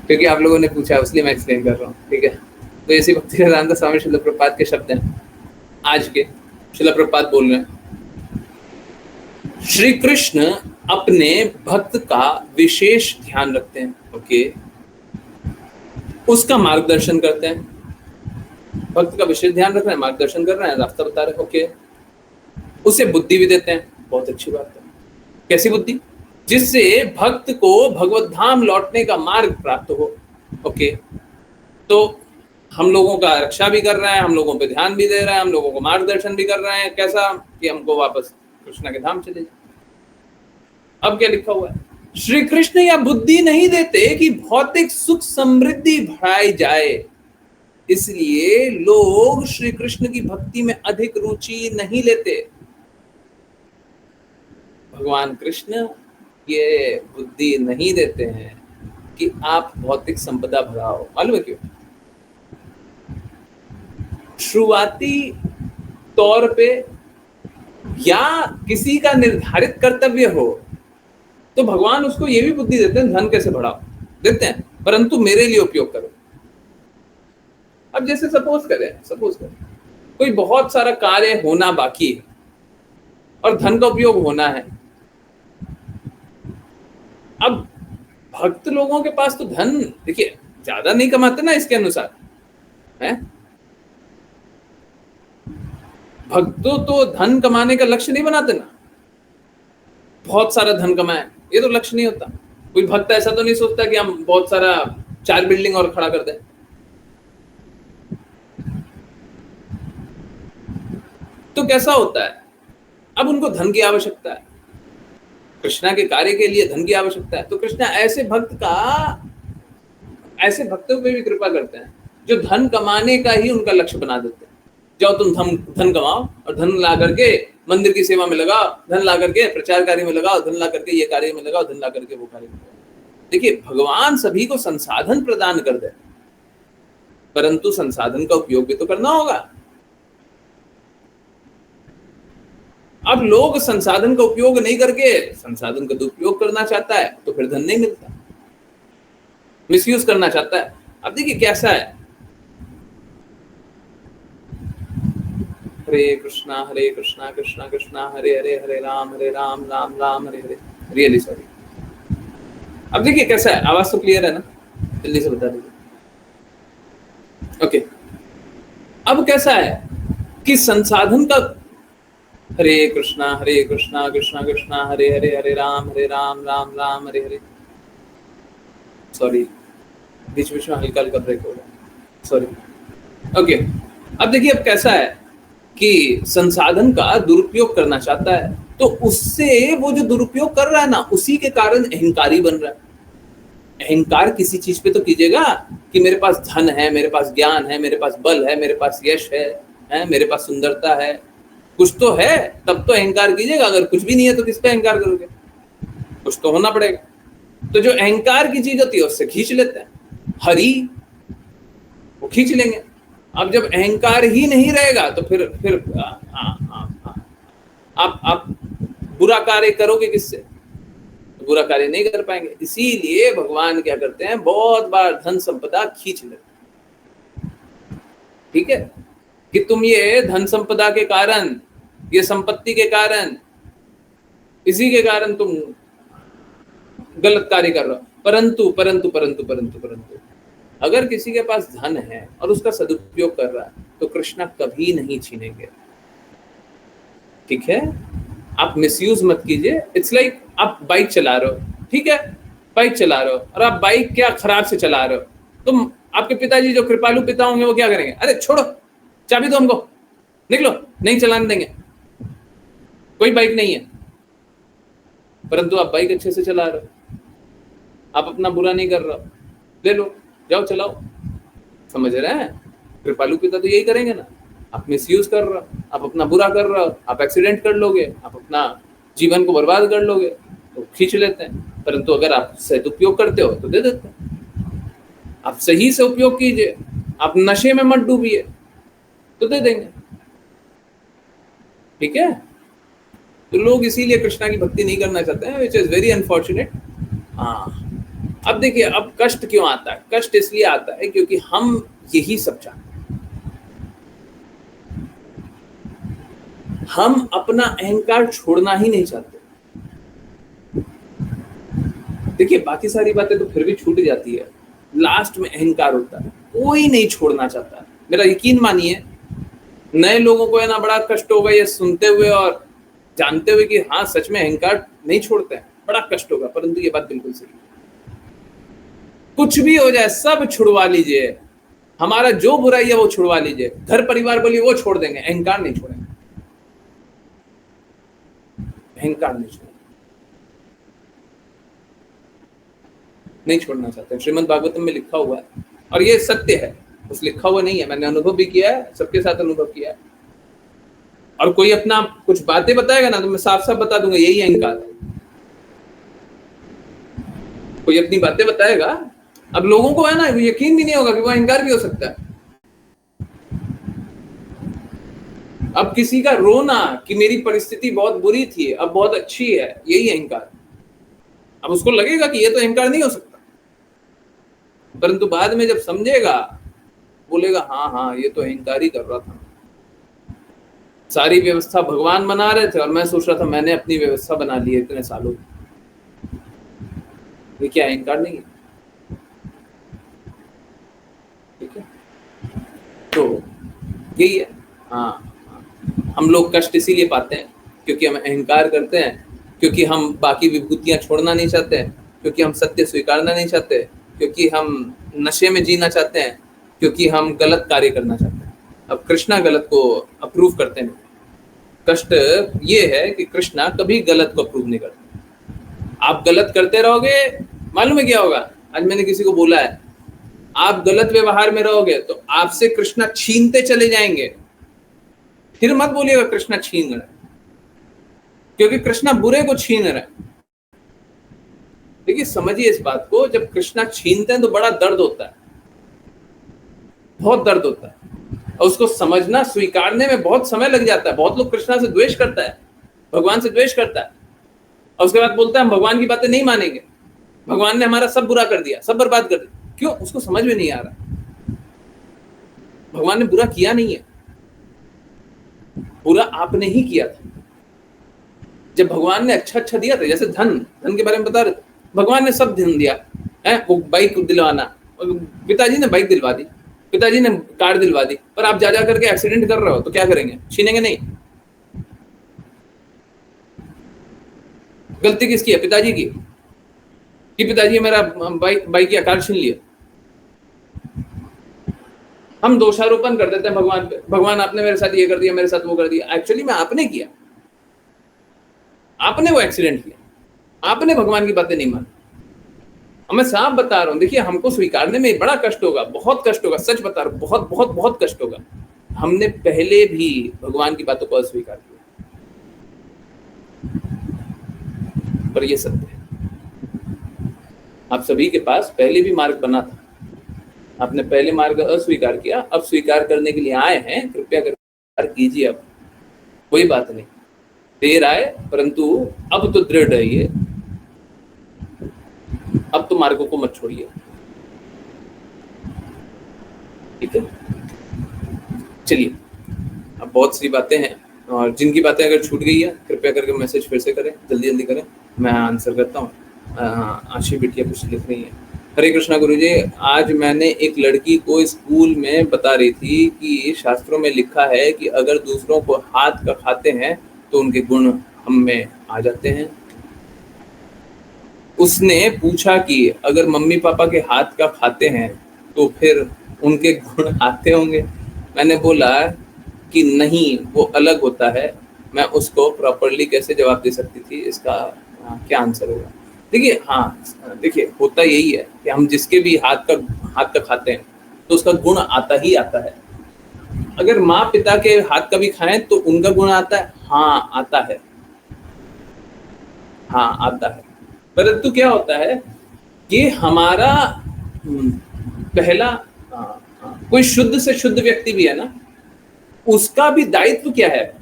[SPEAKER 1] क्योंकि आप लोगों ने पूछा है इसलिए मैं एक्सप्लेन कर रहा हूँ। ठीक है, तो ऐसी भक्ति वेदांत स्वामी श्रील प्रभुपाद के शब्द हैं आज के। श्रील प्रभुपाद बोल रहे हैं, श्री कृष्ण अपने भक्त का विशेष ध्यान रखते हैं, ओके, उसका मार्गदर्शन करते हैं। भक्त का विशेष ध्यान रख रहे हैं, मार्गदर्शन कर रहे हैं, रास्ता बता रहे हैं, ओके। उसे बुद्धि भी देते हैं, बहुत अच्छी बात है। कैसी बुद्धि? जिससे भक्त को भगवत धाम लौटने का मार्ग प्राप्त हो, ओके। तो हम लोगों का रक्षा भी कर रहे हैं, हम लोगों पे ध्यान भी दे रहे हैं, हम लोगों को मार्गदर्शन भी कर रहे हैं, कैसा कि हमको वापस कृष्ण के धाम चले जाए। अब क्या लिखा हुआ है, श्री कृष्ण यह बुद्धि नहीं देते कि भौतिक सुख समृद्धि बढ़ाई जाए, इसलिए लोग श्री कृष्ण की भक्ति में अधिक रुचि नहीं लेते। भगवान कृष्ण ये बुद्धि नहीं देते हैं कि आप भौतिक संपदा बढ़ाओ। मालूम है क्यों? शुरुआती तौर पे या किसी का निर्धारित कर्तव्य हो तो भगवान उसको ये भी बुद्धि देते हैं, धन कैसे बढ़ाओ देते हैं, परंतु मेरे लिए उपयोग करो। अब जैसे सपोज करें कोई बहुत सारा कार्य होना बाकी है और धन का उपयोग होना है। अब भक्त लोगों के पास तो धन, देखिए ज्यादा नहीं कमाते ना इसके अनुसार है। भक्तों तो धन कमाने का लक्ष्य नहीं बनाते ना, बहुत सारा धन कमाए, ये तो लक्ष्य नहीं होता। कोई भक्त ऐसा तो नहीं सोचता कि हम बहुत सारा 4 बिल्डिंग और खड़ा कर दें। तो कैसा होता है, अब उनको धन की आवश्यकता है, कृष्णा के कार्य के लिए धन की आवश्यकता है। तो कृष्णा ऐसे भक्तों पे भी कृपा करते हैं जो धन कमाने का ही उनका लक्ष्य बना देते हैं। जाओ तुम धन कमाओ और धन ला करके मंदिर की सेवा में लगाओ, धन ला करके प्रचार कार्य में लगाओ, धन ला करके ये कार्य में लगाओ, धन ला करके वो कार्य में लगाओ। देखिए, भगवान सभी को संसाधन प्रदान कर दे, परंतु संसाधन का उपयोग भी तो करना होगा। अब लोग संसाधन का उपयोग नहीं करके संसाधन का दुरुपयोग करना चाहता है, तो फिर धन नहीं मिलता, मिसयूज करना चाहता है। अब देखिए कैसा है, हरे कृष्णा कृष्णा कृष्णा हरे हरे, हरे राम राम राम हरे हरे। Really sorry. अब देखिए कैसा है, आवाज तो क्लियर है ना, जल्दी से बता दीजिए। ओके, अब कैसा है कि संसाधन का हरे कृष्णा कृष्णा कृष्णा हरे हरे, हरे राम राम राम हरे हरे। सॉरी, बीच बीच में हल्का हल्का ब्रेक हो रहा, सॉरी। ओके, अब देखिए अब कैसा है कि संसाधन का दुरुपयोग करना चाहता है, तो उससे वो जो दुरुपयोग कर रहा है ना, उसी के कारण अहंकारी बन रहा है। अहंकार किसी चीज पे तो कीजिएगा कि मेरे पास धन है, मेरे पास ज्ञान है, मेरे पास बल है, मेरे पास यश है, मेरे पास सुंदरता है, कुछ तो है, तब तो अहंकार कीजिएगा। अगर कुछ भी नहीं है तो किस पे अहंकार करोगे, कुछ तो होना पड़ेगा। तो जो अहंकार की चीज होती है उससे खींच लेते हैं, हरि वो खींच लेंगे। अब जब अहंकार ही नहीं रहेगा तो फिर आप बुरा कार्य करोगे किससे, तो बुरा कार्य नहीं कर पाएंगे। इसीलिए भगवान क्या करते हैं, बहुत बार धन संपदा खींच लेते हैं। ठीक है, कि तुम ये धन संपदा के कारण, ये संपत्ति के कारण, इसी के कारण तुम गलत कार्य कर रहे हो। परंतु परंतु परंतु परंतु परंतु अगर किसी के पास धन है और उसका सदुपयोग कर रहा है तो कृष्णा कभी नहीं छीनेंगे। ठीक है, आप मिसयूज मत कीजिए। इट्स लाइक आप बाइक चला रहे हो, ठीक है, बाइक चला रहे हो और आप बाइक क्या खराब से चला रहे हो, तो आपके पिताजी जो कृपालु पिता होंगे वो क्या करेंगे, अरे छोड़ो, चाबी दो हमको, निकलो, नहीं चलाने देंगे, कोई बाइक नहीं है। परंतु आप बाइक अच्छे से चला रहे हो, आप अपना बुरा नहीं कर रहे हो, ले लो, जाओ चलाओ। समझ रहे हैं, कृपालु पिता तो यही करेंगे ना। आप मिसयूज कर रहे हो, आप अपना बुरा कर रहे हो, आप एक्सीडेंट कर लोगे, आप अपना जीवन को बर्बाद कर लोगे, तो खींच लेते हैं। परंतु अगर आप सदुपयोग करते हो तो दे देते हैं। आप सही से उपयोग कीजिए, आप नशे में मत डूबिए, तो दे देंगे। ठीक है, तो लोग इसीलिए कृष्णा की भक्ति नहीं करना चाहते हैं, विच इज वेरी अनफॉर्चुनेट। हाँ, अब देखिए अब कष्ट क्यों आता है, कष्ट इसलिए आता है क्योंकि हम यही सब चाहते हैं। हम अपना अहंकार छोड़ना ही नहीं चाहते। देखिए बाकी सारी बातें तो फिर भी छूट जाती है, लास्ट में अहंकार होता है, कोई नहीं छोड़ना चाहता। मेरा यकीन मानिए, नए लोगों को है ना बड़ा कष्ट होगा ये सुनते हुए और जानते हुए कि हाँ सच में अहंकार नहीं छोड़ते हैं, बड़ा कष्ट होगा। परंतु ये बात बिल्कुल सही है, कुछ भी हो जाए सब छुड़वा लीजिए, हमारा जो बुराई है वो छुड़वा लीजिए, घर परिवार बोलिए वो छोड़ देंगे, अहंकार नहीं छोड़ेंगे, अहंकार नहीं छोड़ेंगे, नहीं छोड़ना चाहते। श्रीमद् भागवतम में लिखा हुआ है और ये सत्य है, उस लिखा हुआ नहीं है, मैंने अनुभव भी किया है, सबके साथ अनुभव किया है। और कोई अपना कुछ बातें बताएगा ना तो मैं साफ साफ बता दूंगा यही अहंकार है। कोई अपनी बातें बताएगा, अब लोगों को है ना यकीन भी नहीं होगा कि वो अहंकार भी हो सकता है। अब किसी का रोना कि मेरी परिस्थिति बहुत बुरी थी अब बहुत अच्छी है, यही अहंकार। अब उसको लगेगा कि ये तो अहंकार नहीं हो सकता, परंतु बाद में जब समझेगा बोलेगा हाँ हाँ ये तो अहंकार ही कर रहा था, सारी व्यवस्था भगवान बना रहे थे और मैं सोच रहा था मैंने अपनी व्यवस्था बना ली है इतने सालों में। ये क्या अहंकार नहीं है? ठीक है, तो यही है। हाँ, हम लोग कष्ट इसीलिए पाते हैं क्योंकि हम अहंकार करते हैं, क्योंकि हम बाकी विभूतियां छोड़ना नहीं चाहते हैं, क्योंकि हम सत्य स्वीकारना नहीं चाहते, क्योंकि हम नशे में जीना चाहते हैं, क्योंकि हम गलत कार्य करना चाहते हैं। अब कृष्णा गलत को अप्रूव करते हैं। कष्ट ये है कि कृष्णा कभी गलत को अप्रूव नहीं करते। आप गलत करते रहोगे, मालूम है क्या होगा? आज मैंने किसी को बोला है, आप गलत व्यवहार में रहोगे तो आपसे कृष्णा छीनते चले जाएंगे। फिर मत बोलिएगा कृष्णा छीन रहा है, क्योंकि कृष्णा बुरे को छीन रहा है। देखिए, समझिए इस बात को, जब कृष्णा छीनते हैं तो बड़ा दर्द होता है, बहुत दर्द होता है, और उसको समझना स्वीकारने में बहुत समय लग जाता है। बहुत लोग कृष्णा से द्वेष करता है, भगवान से द्वेष करता है, और उसके बाद बोलता है हम भगवान की बातें नहीं मानेंगे, भगवान ने हमारा सब बुरा कर दिया, सब बर्बाद कर दिया। क्यों? उसको समझ में नहीं आ रहा, भगवान ने बुरा किया नहीं है, बुरा आपने ही किया था। जब भगवान ने अच्छा अच्छा दिया था, जैसे धन के बारे में बता रहे थे, भगवान ने सब धन दिया है। वो बाइक दिलवाना, पिताजी ने बाइक दिलवा दी, पिताजी ने कार दिलवा दी, पर आप जा करके एक्सीडेंट कर रहे हो तो क्या करेंगे? छीनेंगे नहीं। गलती किसकी है? पिताजी की, कि पिताजी मेरा बाइक या कार छीन लिया। हम दोषारोपण कर देते हैं भगवान पे, भगवान आपने मेरे साथ ये कर दिया, मेरे साथ वो कर दिया। एक्चुअली में आपने किया, आपने वो एक्सीडेंट किया, आपने भगवान की बातें नहीं मानी। मैं साफ बता रहा हूं, देखिए हमको स्वीकारने में बड़ा कष्ट होगा, बहुत कष्ट होगा, सच बता रहा हूं, बहुत बहुत बहुत कष्ट होगा। हमने पहले भी भगवान की बातों को अस्वीकार किया, पर ये सत्य है। आप सभी के पास पहले भी मार्ग बना था, आपने पहले मार्ग अस्वीकार किया, अब स्वीकार करने के लिए आए हैं, कृपया कर कीजिए। अब कोई बात नहीं, देर आए परंतु अब तो दृढ़ रहिए, अब तो मार्गों को मत छोड़िए। ठीक है, चलिए, अब बहुत सी बातें हैं, और जिनकी बातें अगर छूट गई है कृपया करके मैसेज फिर से करें, जल्दी जल्दी करें, मैं आंसर करता हूँ। आशी बिटिया कुछ लिख रही है। हरे कृष्णा गुरुजी, आज मैंने एक लड़की को स्कूल में बता रही थी कि शास्त्रों में लिखा है कि अगर दूसरों को हाथ का खाते हैं तो उनके गुण हम में आ जाते हैं। उसने पूछा कि अगर मम्मी पापा के हाथ का खाते हैं तो फिर उनके गुण आते होंगे। मैंने बोला कि नहीं, वो अलग होता है। मैं उसको प्रॉपर्ली कैसे जवाब दे सकती थी, इसका क्या आंसर होगा? देखिए, देखिए होता यही है कि हम जिसके भी हाथ का खाते हैं तो उसका गुण आता ही आता है। अगर माँ पिता के हाथ का भी खाएं तो उनका गुण आता है, हाँ आता है, हाँ आता है। परंतु क्या होता है कि हमारा पहला कोई शुद्ध से शुद्ध व्यक्ति भी है ना, उसका भी दायित्व क्या है?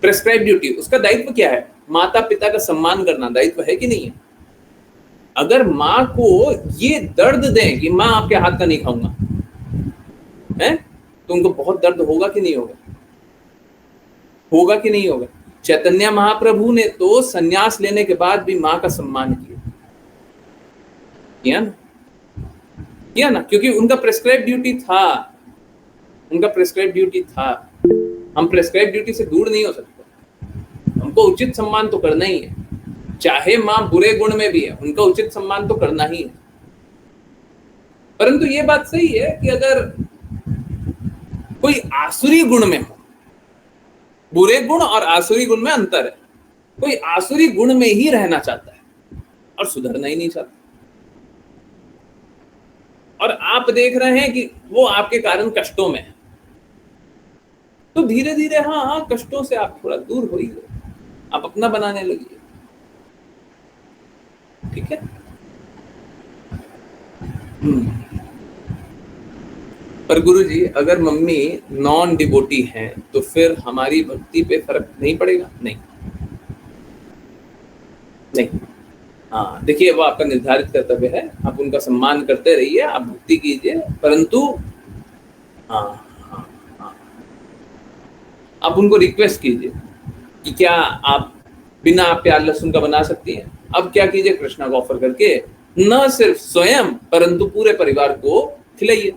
[SPEAKER 1] प्रेस्क्राइब ड्यूटी, उसका दायित्व क्या है? माता पिता का सम्मान करना दायित्व है कि नहीं है? अगर माँ को ये दर्द दें कि माँ आपके हाथ का नहीं खाऊंगा, है तो उनको बहुत दर्द होगा कि नहीं होगा? होगा कि नहीं होगा? चैतन्य महाप्रभु ने तो संन्यास लेने के बाद भी माँ का सम्मान किया ना, क्योंकि उनका प्रेस्क्राइब ड्यूटी था, उनका प्रेस्क्राइब ड्यूटी था। हम प्रेस्क्राइब ड्यूटी से दूर नहीं हो सकते, हमको उचित सम्मान तो करना ही है। चाहे माँ बुरे गुण में भी है, उनका उचित सम्मान तो करना ही है। परंतु ये बात सही है कि अगर कोई आसुरी गुण में हो, बुरे गुण और आसुरी गुण में अंतर है। कोई आसुरी गुण में ही रहना चाहता है और सुधरना ही नहीं चाहता, और आप देख रहे हैं कि वो आपके कारण कष्टों में है, तो धीरे धीरे हाँ कष्टों से आप थोड़ा दूर हो ही गए, आप अपना बनाने लगिए। ठीक है, पर गुरुजी अगर मम्मी नॉन डिवोटी हैं तो फिर हमारी भक्ति पे फर्क नहीं पड़ेगा? नहीं, देखिए वो आपका निर्धारित कर्तव्य है, आप उनका सम्मान करते रहिए, आप भक्ति कीजिए, परंतु आप उनको रिक्वेस्ट कीजिए कि क्या आप बिना प्याज लहसुन का बना सकती हैं? अब क्या कीजिए, कृष्णा को ऑफर करके न सिर्फ स्वयं परंतु पूरे परिवार को खिलाइए।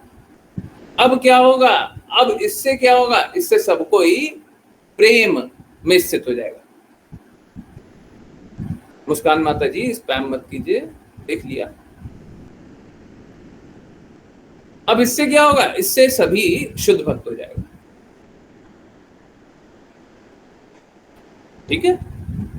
[SPEAKER 1] अब क्या होगा, अब इससे क्या होगा, इससे सब कोई प्रेम में स्थित हो जाएगा। मुस्कान माता जी स्पैम मत कीजिए, देख लिया। अब इससे क्या होगा, इससे सभी शुद्ध भक्त हो जाएगा। ठीक है,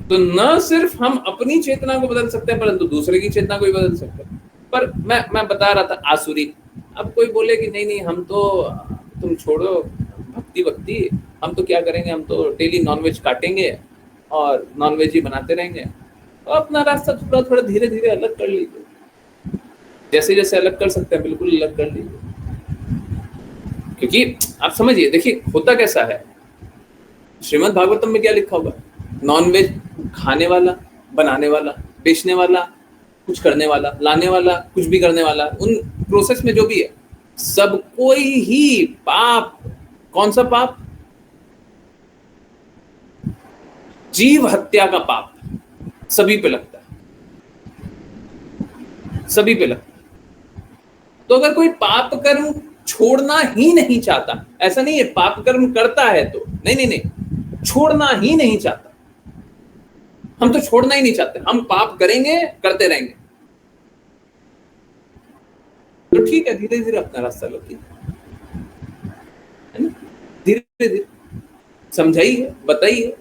[SPEAKER 1] तो न सिर्फ हम अपनी चेतना को बदल सकते हैं परंतु दूसरे की चेतना को भी बदल सकते हैं। पर मैं बता रहा था आसुरी। अब कोई बोले कि नहीं नहीं हम तो, तुम छोड़ो भक्ति, हम तो क्या करेंगे, हम तो डेली नॉनवेज काटेंगे और नॉनवेज ही बनाते रहेंगे। तो अपना रास्ता थोड़ा थोड़ा धीरे धीरे अलग कर लीजिए, जैसे जैसे अलग कर सकते हैं बिल्कुल अलग कर लीजिए। क्योंकि आप समझिए, देखिए होता कैसा है, श्रीमद् भागवतम में क्या लिखा होगा, नॉनवेज खाने वाला, बनाने वाला, बेचने वाला, कुछ करने वाला, लाने वाला, कुछ भी करने वाला, उन प्रोसेस में जो भी है, सब कोई ही पाप, कौन सा पाप, जीव हत्या का पाप सभी पे लगता है, सभी पे लगता है। तो अगर कोई पाप कर्म छोड़ना ही नहीं चाहता, ऐसा नहीं है पाप कर्म करता है तो नहीं, छोड़ना ही नहीं चाहता, हम तो छोड़ना ही नहीं चाहते, हम पाप करेंगे, करते रहेंगे, तो ठीक है, धीरे धीरे अपना रास्ता लगे, धीरे धीरे समझाइए, बताइए।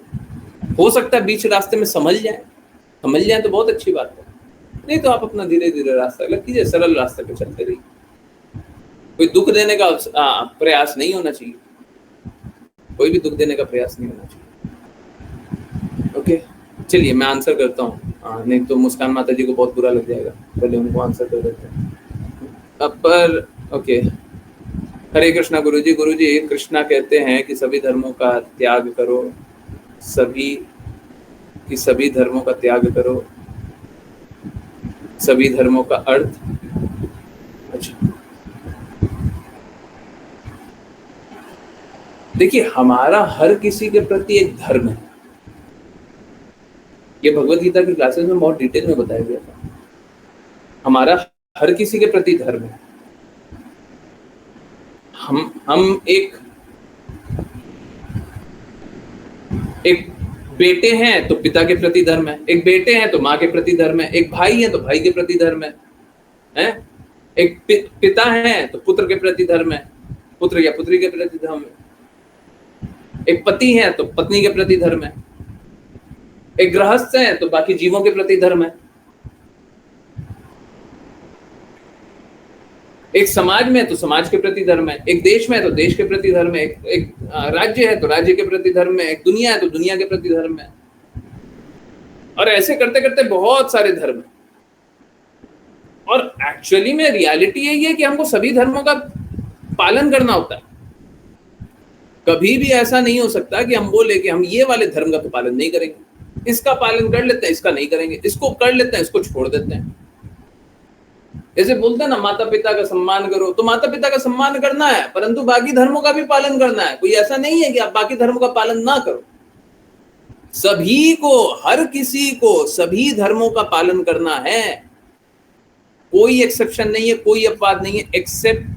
[SPEAKER 1] हो सकता है बीच रास्ते में समझ जाए तो बहुत अच्छी बात है, नहीं तो आप अपना धीरे धीरे रास्ता अलग कीजिए, सरल रास्ते पे चलते रहिए। कोई दुख देने का प्रयास नहीं होना चाहिए, कोई भी दुख देने का प्रयास नहीं होना चाहिए। ओके, चलिए मैं आंसर करता हूँ, नहीं तो मुस्कान माता जी को बहुत बुरा लग जाएगा, पहले उनको आंसर कर देते हैं। अब पर ओके, हरे कृष्णा गुरुजी। गुरुजी, कृष्णा कहते हैं कि सभी धर्मों का त्याग करो, सभी धर्मों का त्याग करो, सभी धर्मों का अर्थ, अच्छा देखिए हमारा हर किसी के प्रति एक धर्म है, ये भगवत गीता की क्लासेस में बहुत डिटेल में बताया गया था। हमारा हर किसी के प्रति धर्म है। हम एक बेटे हैं तो पिता के प्रति धर्म है, एक बेटे हैं तो माँ के प्रति धर्म है, एक भाई है तो भाई के प्रति धर्म है, एक पिता है तो पुत्र के प्रति धर्म है, पुत्र या पुत्री के प्रति धर्म है, एक पति है तो पत्नी के प्रति धर्म है, एक गृहस्थ है तो बाकी जीवों के प्रति धर्म है, एक समाज में तो समाज के प्रति धर्म है, एक देश में है तो देश के प्रति धर्म है, एक राज्य है तो राज्य के प्रति धर्म है, एक दुनिया है तो दुनिया के प्रति धर्म है, और ऐसे करते करते बहुत सारे धर्म है। और एक्चुअली में रियलिटी यही है कि हमको सभी धर्मों का पालन करना होता है। कभी भी ऐसा नहीं हो सकता कि हम बोले कि हम ये वाले धर्म का तो पालन नहीं करेंगे, इसका पालन कर लेते हैं, इसका नहीं करेंगे, इसको कर लेते हैं, इसको छोड़ देते हैं। जैसे बोलते हैं ना, माता पिता का सम्मान करो, तो माता पिता का सम्मान करना है परंतु बाकी धर्मों का भी पालन करना है। कोई ऐसा नहीं है कि आप बाकी धर्मों का पालन ना करो, सभी को, हर किसी को सभी धर्मों का पालन करना है, कोई एक्सेप्शन नहीं है, कोई अपवाद नहीं है, एक्सेप्ट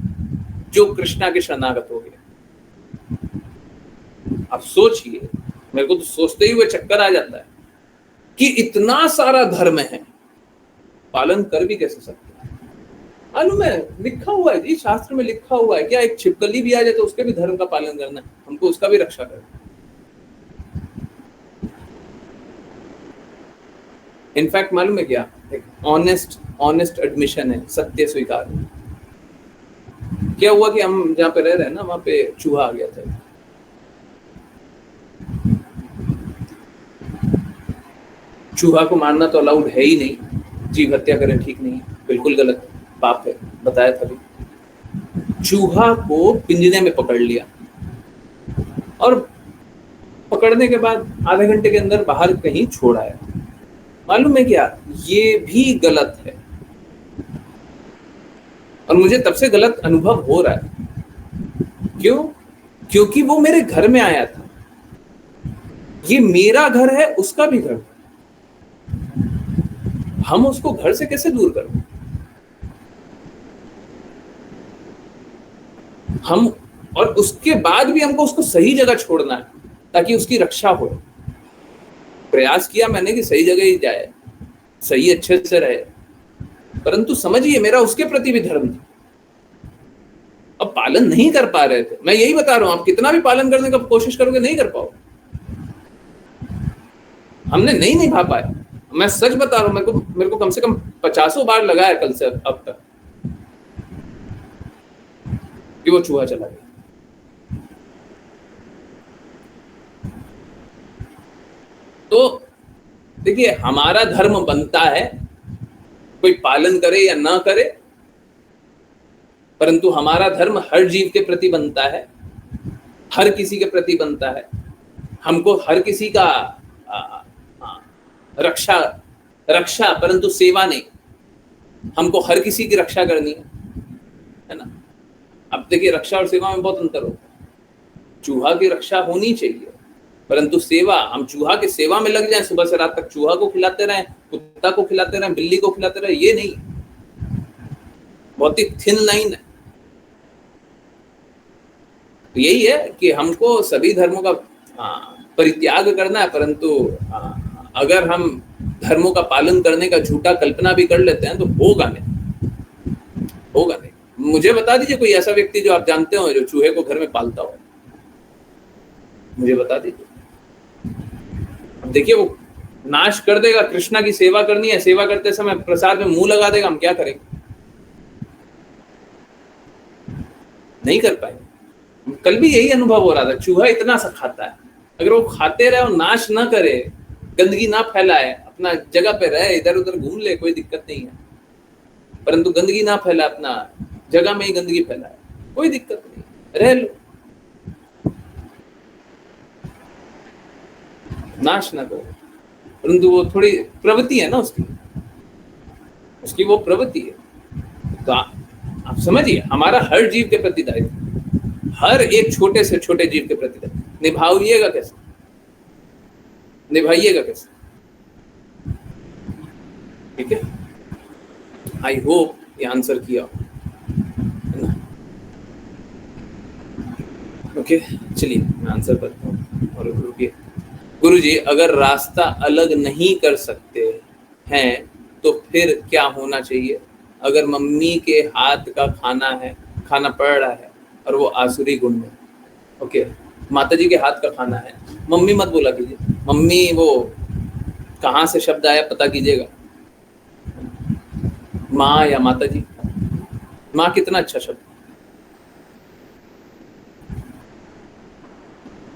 [SPEAKER 1] जो कृष्णा के शरणागत हो गए। आप सोचिए, मेरे को तो सोचते ही हुए चक्कर आ जाता है कि इतना सारा धर्म है, पालन कर भी कैसे सकते हैं। मालूम है, लिखा हुआ है जी, शास्त्र में लिखा हुआ है, क्या एक छिपकली भी आ जाए तो उसके भी धर्म का पालन करना है, हमको उसका भी रक्षा करना है। इनफैक्ट मालूम है क्या, एक ऑनेस्ट एडमिशन है, सत्य स्वीकार है। क्या हुआ कि हम जहाँ पे रह रहे हैं ना, वहां पे चूहा आ गया था। चूहा को मारना तो अलाउड है ही नहीं, जीव हत्या करें ठीक नहीं, बिल्कुल गलत, पाप है, बताया था भी। चूहा को पिंजरे में पकड़ लिया और पकड़ने के बाद आधे घंटे के अंदर बाहर कहीं छोड़ आया। मालूम है क्या, ये भी गलत है और मुझे तब से गलत अनुभव हो रहा है। क्यों? क्योंकि वो मेरे घर में आया था, ये मेरा घर है, उसका भी घर, हम उसको घर से कैसे दूर करें? हम, और उसके बाद भी हमको उसको सही जगह छोड़ना है ताकि उसकी रक्षा हो। प्रयास किया मैंने कि सही जगह ही जाए, सही अच्छे से रहे, परंतु समझिए मेरा उसके प्रति भी धर्म था। अब पालन नहीं कर पा रहे थे, मैं यही बता रहा हूं, आप कितना भी पालन करने का कोशिश करोगे नहीं कर पाओ। हमने नहीं निभा पाया। मैं सच बता रहा हूं, मेरे को कम से कम 50 बार लगा है कल से अब तक कि वो चूहा चला गया। तो देखिए, हमारा धर्म बनता है, कोई पालन करे या ना करे, परंतु हमारा धर्म हर जीव के प्रति बनता है, हर किसी के प्रति बनता है। हमको हर किसी का रक्षा परंतु सेवा नहीं। हमको हर किसी की रक्षा करनी है ना। अब देखिए, रक्षा और सेवा में बहुत अंतर होता है। चूहा की रक्षा होनी चाहिए, परंतु सेवा, हम चूहा की सेवा में लग जाएं, सुबह से रात तक चूहा को खिलाते रहें, कुत्ता को खिलाते रहें, बिल्ली को खिलाते रहें, ये नहीं। बहुत ही थिन लाइन है। तो यही है कि हमको सभी धर्मों का परित्याग करना है, परंतु अगर हम धर्मों का पालन करने का झूठा कल्पना भी कर लेते हैं तो होगा नहीं। मुझे बता दीजिए कोई ऐसा व्यक्ति जो आप जानते हो जो चूहे को घर में पालता हो, मुझे बता दीजिए। अब देखिए, वो नाश कर देगा। कृष्णा की सेवा करनी है, सेवा करते समय प्रसाद में मुंह लगा देगा, हम क्या करेंगे? नहीं कर पाएंगे। कल भी यही अनुभव हो रहा था। चूहा इतना सा खाता है, अगर वो खाते रहे और नाश ना करे, गंदगी ना फैलाए, अपना जगह पे रहे, इधर उधर घूम ले, कोई दिक्कत नहीं है, परंतु गंदगी ना फैलाए, अपना जगह में ही गंदगी फैलाए, कोई दिक्कत नहीं, रह लो, नाश ना करो। परंतु वो थोड़ी प्रवृत्ति है ना उसकी वो प्रवृत्ति है। तो आप समझिए, हमारा हर जीव के प्रति दायित्व, हर एक छोटे से छोटे जीव के प्रति दायित्व निभाइएगा कैसे, निभाइएगा कैसे? ठीक है, आई होप ये आंसर किया है ना। ओके, चलिए मैं आंसर करता हूँ। और रुकिए, गुरुजी, अगर रास्ता अलग नहीं कर सकते हैं तो फिर क्या होना चाहिए? अगर मम्मी के हाथ का खाना पड़ रहा है और वो आसुरी गुण में, ओके, माता जी के हाथ का खाना है, मम्मी मत बोला कीजिए, मम्मी वो कहाँ से शब्द आया पता कीजिएगा, माँ या माता जी। माँ कितना अच्छा शब्द,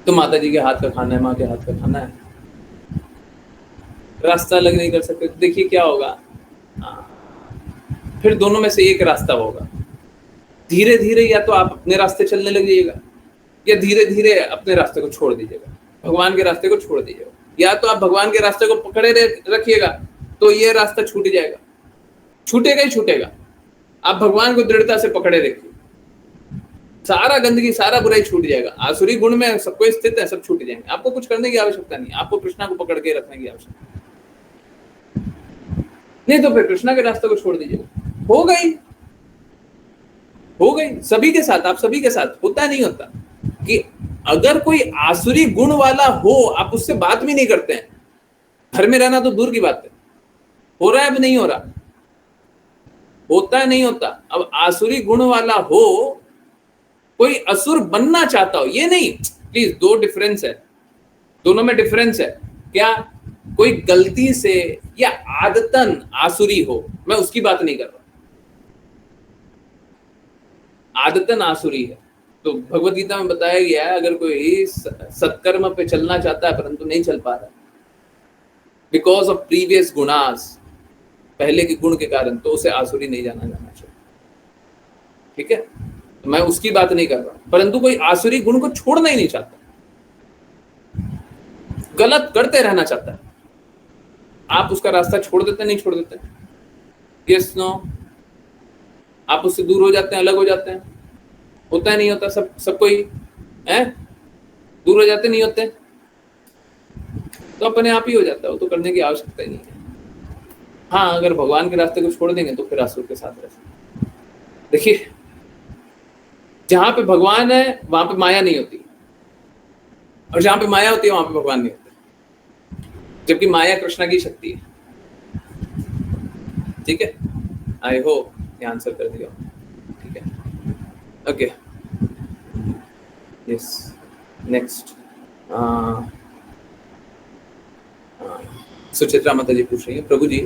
[SPEAKER 1] तो माता जी के हाथ का खाना है, माँ के हाथ का खाना है, रास्ता अलग नहीं कर सकते। देखिए क्या होगा, फिर दोनों में से एक रास्ता होगा। धीरे धीरे या तो आप अपने रास्ते चलने लग जाइएगा, या धीरे धीरे अपने रास्ते को छोड़ दीजिएगा, भगवान के रास्ते को छोड़ दीजिएगा। या तो आप भगवान के रास्ते को पकड़े रखिएगा तो ये रास्ता छूट जाएगा, छूटेगा ही छूटेगा। आप भगवान को दृढ़ता से पकड़े रखिए, सारा गंदगी, सारा बुराई छूट जाएगा। आसुरी गुण में सबको स्थित है, सब छूट जाएंगे। आपको कुछ करने की आवश्यकता नहीं, आपको कृष्णा को पकड़ के रखने की आवश्यकता नहीं, तो फिर कृष्णा के रास्ते को छोड़ दीजिए। हो गई सभी के साथ। आप सभी के साथ होता नहीं होता कि अगर कोई आसुरी गुण वाला हो, आप उससे बात भी नहीं करते हैं, घर में रहना तो दूर की बात है। हो रहा है, अब नहीं हो रहा, होता है नहीं होता। अब आसुरी गुण वाला हो, कोई असुर बनना चाहता हो, ये नहीं, प्लीज, दो डिफरेंस है, दोनों में डिफरेंस है। क्या कोई गलती से या आदतन आसुरी हो, मैं उसकी बात नहीं कर रहा, आदतन आसुरी है। तो भगवद गीता में बताया गया है, अगर कोई सत्कर्म पे चलना चाहता है परंतु नहीं चल पा रहा बिकॉज ऑफ प्रीवियस गुणास, पहले के गुण के कारण, तो उसे आसुरी नहीं जाना चाहिए। ठीक है, तो मैं उसकी बात नहीं कर रहा, परंतु कोई आसुरी गुण को छोड़ना ही नहीं चाहता, गलत करते रहना चाहता है, आप उसका रास्ता छोड़ देते, नहीं छोड़ देते? Yes no? आप उससे दूर हो जाते हैं, अलग हो जाते हैं? होता है नहीं होता? सब कोई है दूर हो जाते, नहीं होते? तो अपने आप ही हो जाता है, वो तो करने की आवश्यकता ही नहीं है। हाँ, अगर भगवान के रास्ते को छोड़ देंगे तो फिर आसुर के साथ रह सकते। देखिए, जहां पे भगवान है वहां पे माया नहीं होती, और जहां पे माया होती है वहां पे भगवान नहीं होता, जबकि माया कृष्णा की शक्ति है। ठीक है, आई होप ये आंसर कर दिया। ठीक है, ओके, यस, नेक्स्ट। सुचित्रा माता जी पूछ रही है, प्रभु जी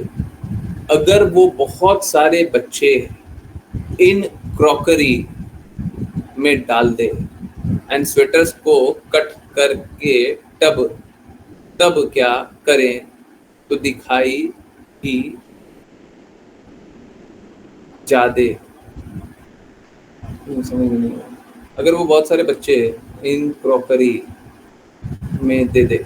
[SPEAKER 1] अगर वो बहुत सारे बच्चे इन क्रॉकरी में डाल दे एंड स्वेटर्स को कट करके तब क्या करें तो दिखाई ही जादे? समझ में नहीं आया। अगर वो बहुत सारे बच्चे इन क्रॉकरी में दे दे,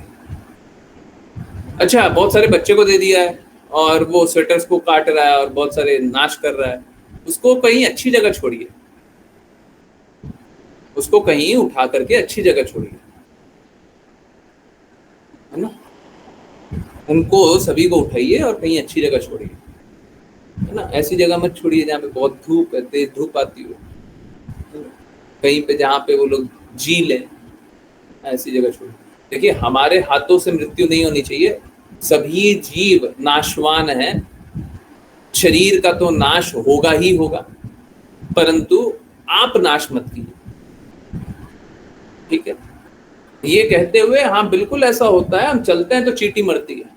[SPEAKER 1] अच्छा बहुत सारे बच्चे को दे दिया है और वो स्वेटर्स को काट रहा है और बहुत सारे नाश कर रहा है, उसको कहीं अच्छी जगह छोड़िए, उसको कहीं उठा करके अच्छी जगह छोड़िए, है ना? उनको सभी को उठाइए और कहीं अच्छी जगह छोड़िए, है ना? ऐसी जगह मत छोड़िए जहाँ पे बहुत धूप है, तेज धूप आती हो, कहीं पे जहाँ पे वो लोग जी लें, ऐसी जगह छोड़िए। देखिए हमारे हाथों से मृत्यु नहीं होनी चाहिए, सभी जीव नाशवान हैं, शरीर का तो नाश होगा ही होगा, परंतु आप नाश मत कीजिए। ठीक है, ये कहते हुए हाँ बिल्कुल ऐसा होता है, हम चलते हैं तो चींटी मरती है,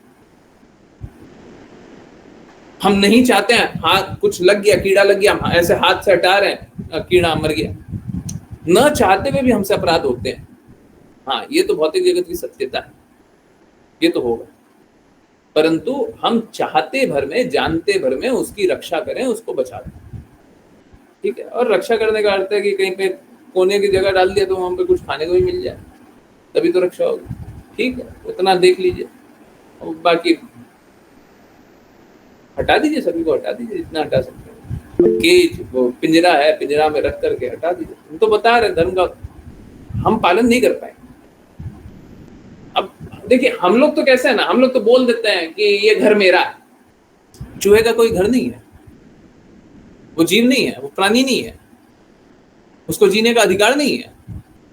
[SPEAKER 1] हम नहीं चाहते हैं, हाथ कुछ लग गया, कीड़ा लग गया, हम ऐसे हाथ से हटा रहे हैं, कीड़ा मर गया, न चाहते हुए भी हमसे अपराध होते हैं। हाँ ये तो भौतिक जगत की सत्यता है, ये तो होगा, परंतु हम चाहते भर में, जानते भर में उसकी रक्षा करें, उसको बचा दें। ठीक है, और रक्षा करने का अर्थ है कि कहीं पे कोने की जगह डाल दिया तो वहां पे कुछ खाने को भी मिल जाए, तभी तो रक्षा होगी। ठीक है, उतना देख लीजिए, और बाकी हटा दीजिए, सभी को हटा दीजिए जितना हटा सकते हैं। केज वो पिंजरा है, पिंजरा में रख करके हटा दीजिए। हम तो बता रहे धर्म का हम पालन नहीं कर पाए। अब देखिए हम लोग तो कैसे है ना, हम लोग तो बोल देते हैं कि ये घर मेरा है, चूहे का कोई घर नहीं है, वो जीव नहीं है, वो प्राणी नहीं है, उसको जीने का अधिकार नहीं है,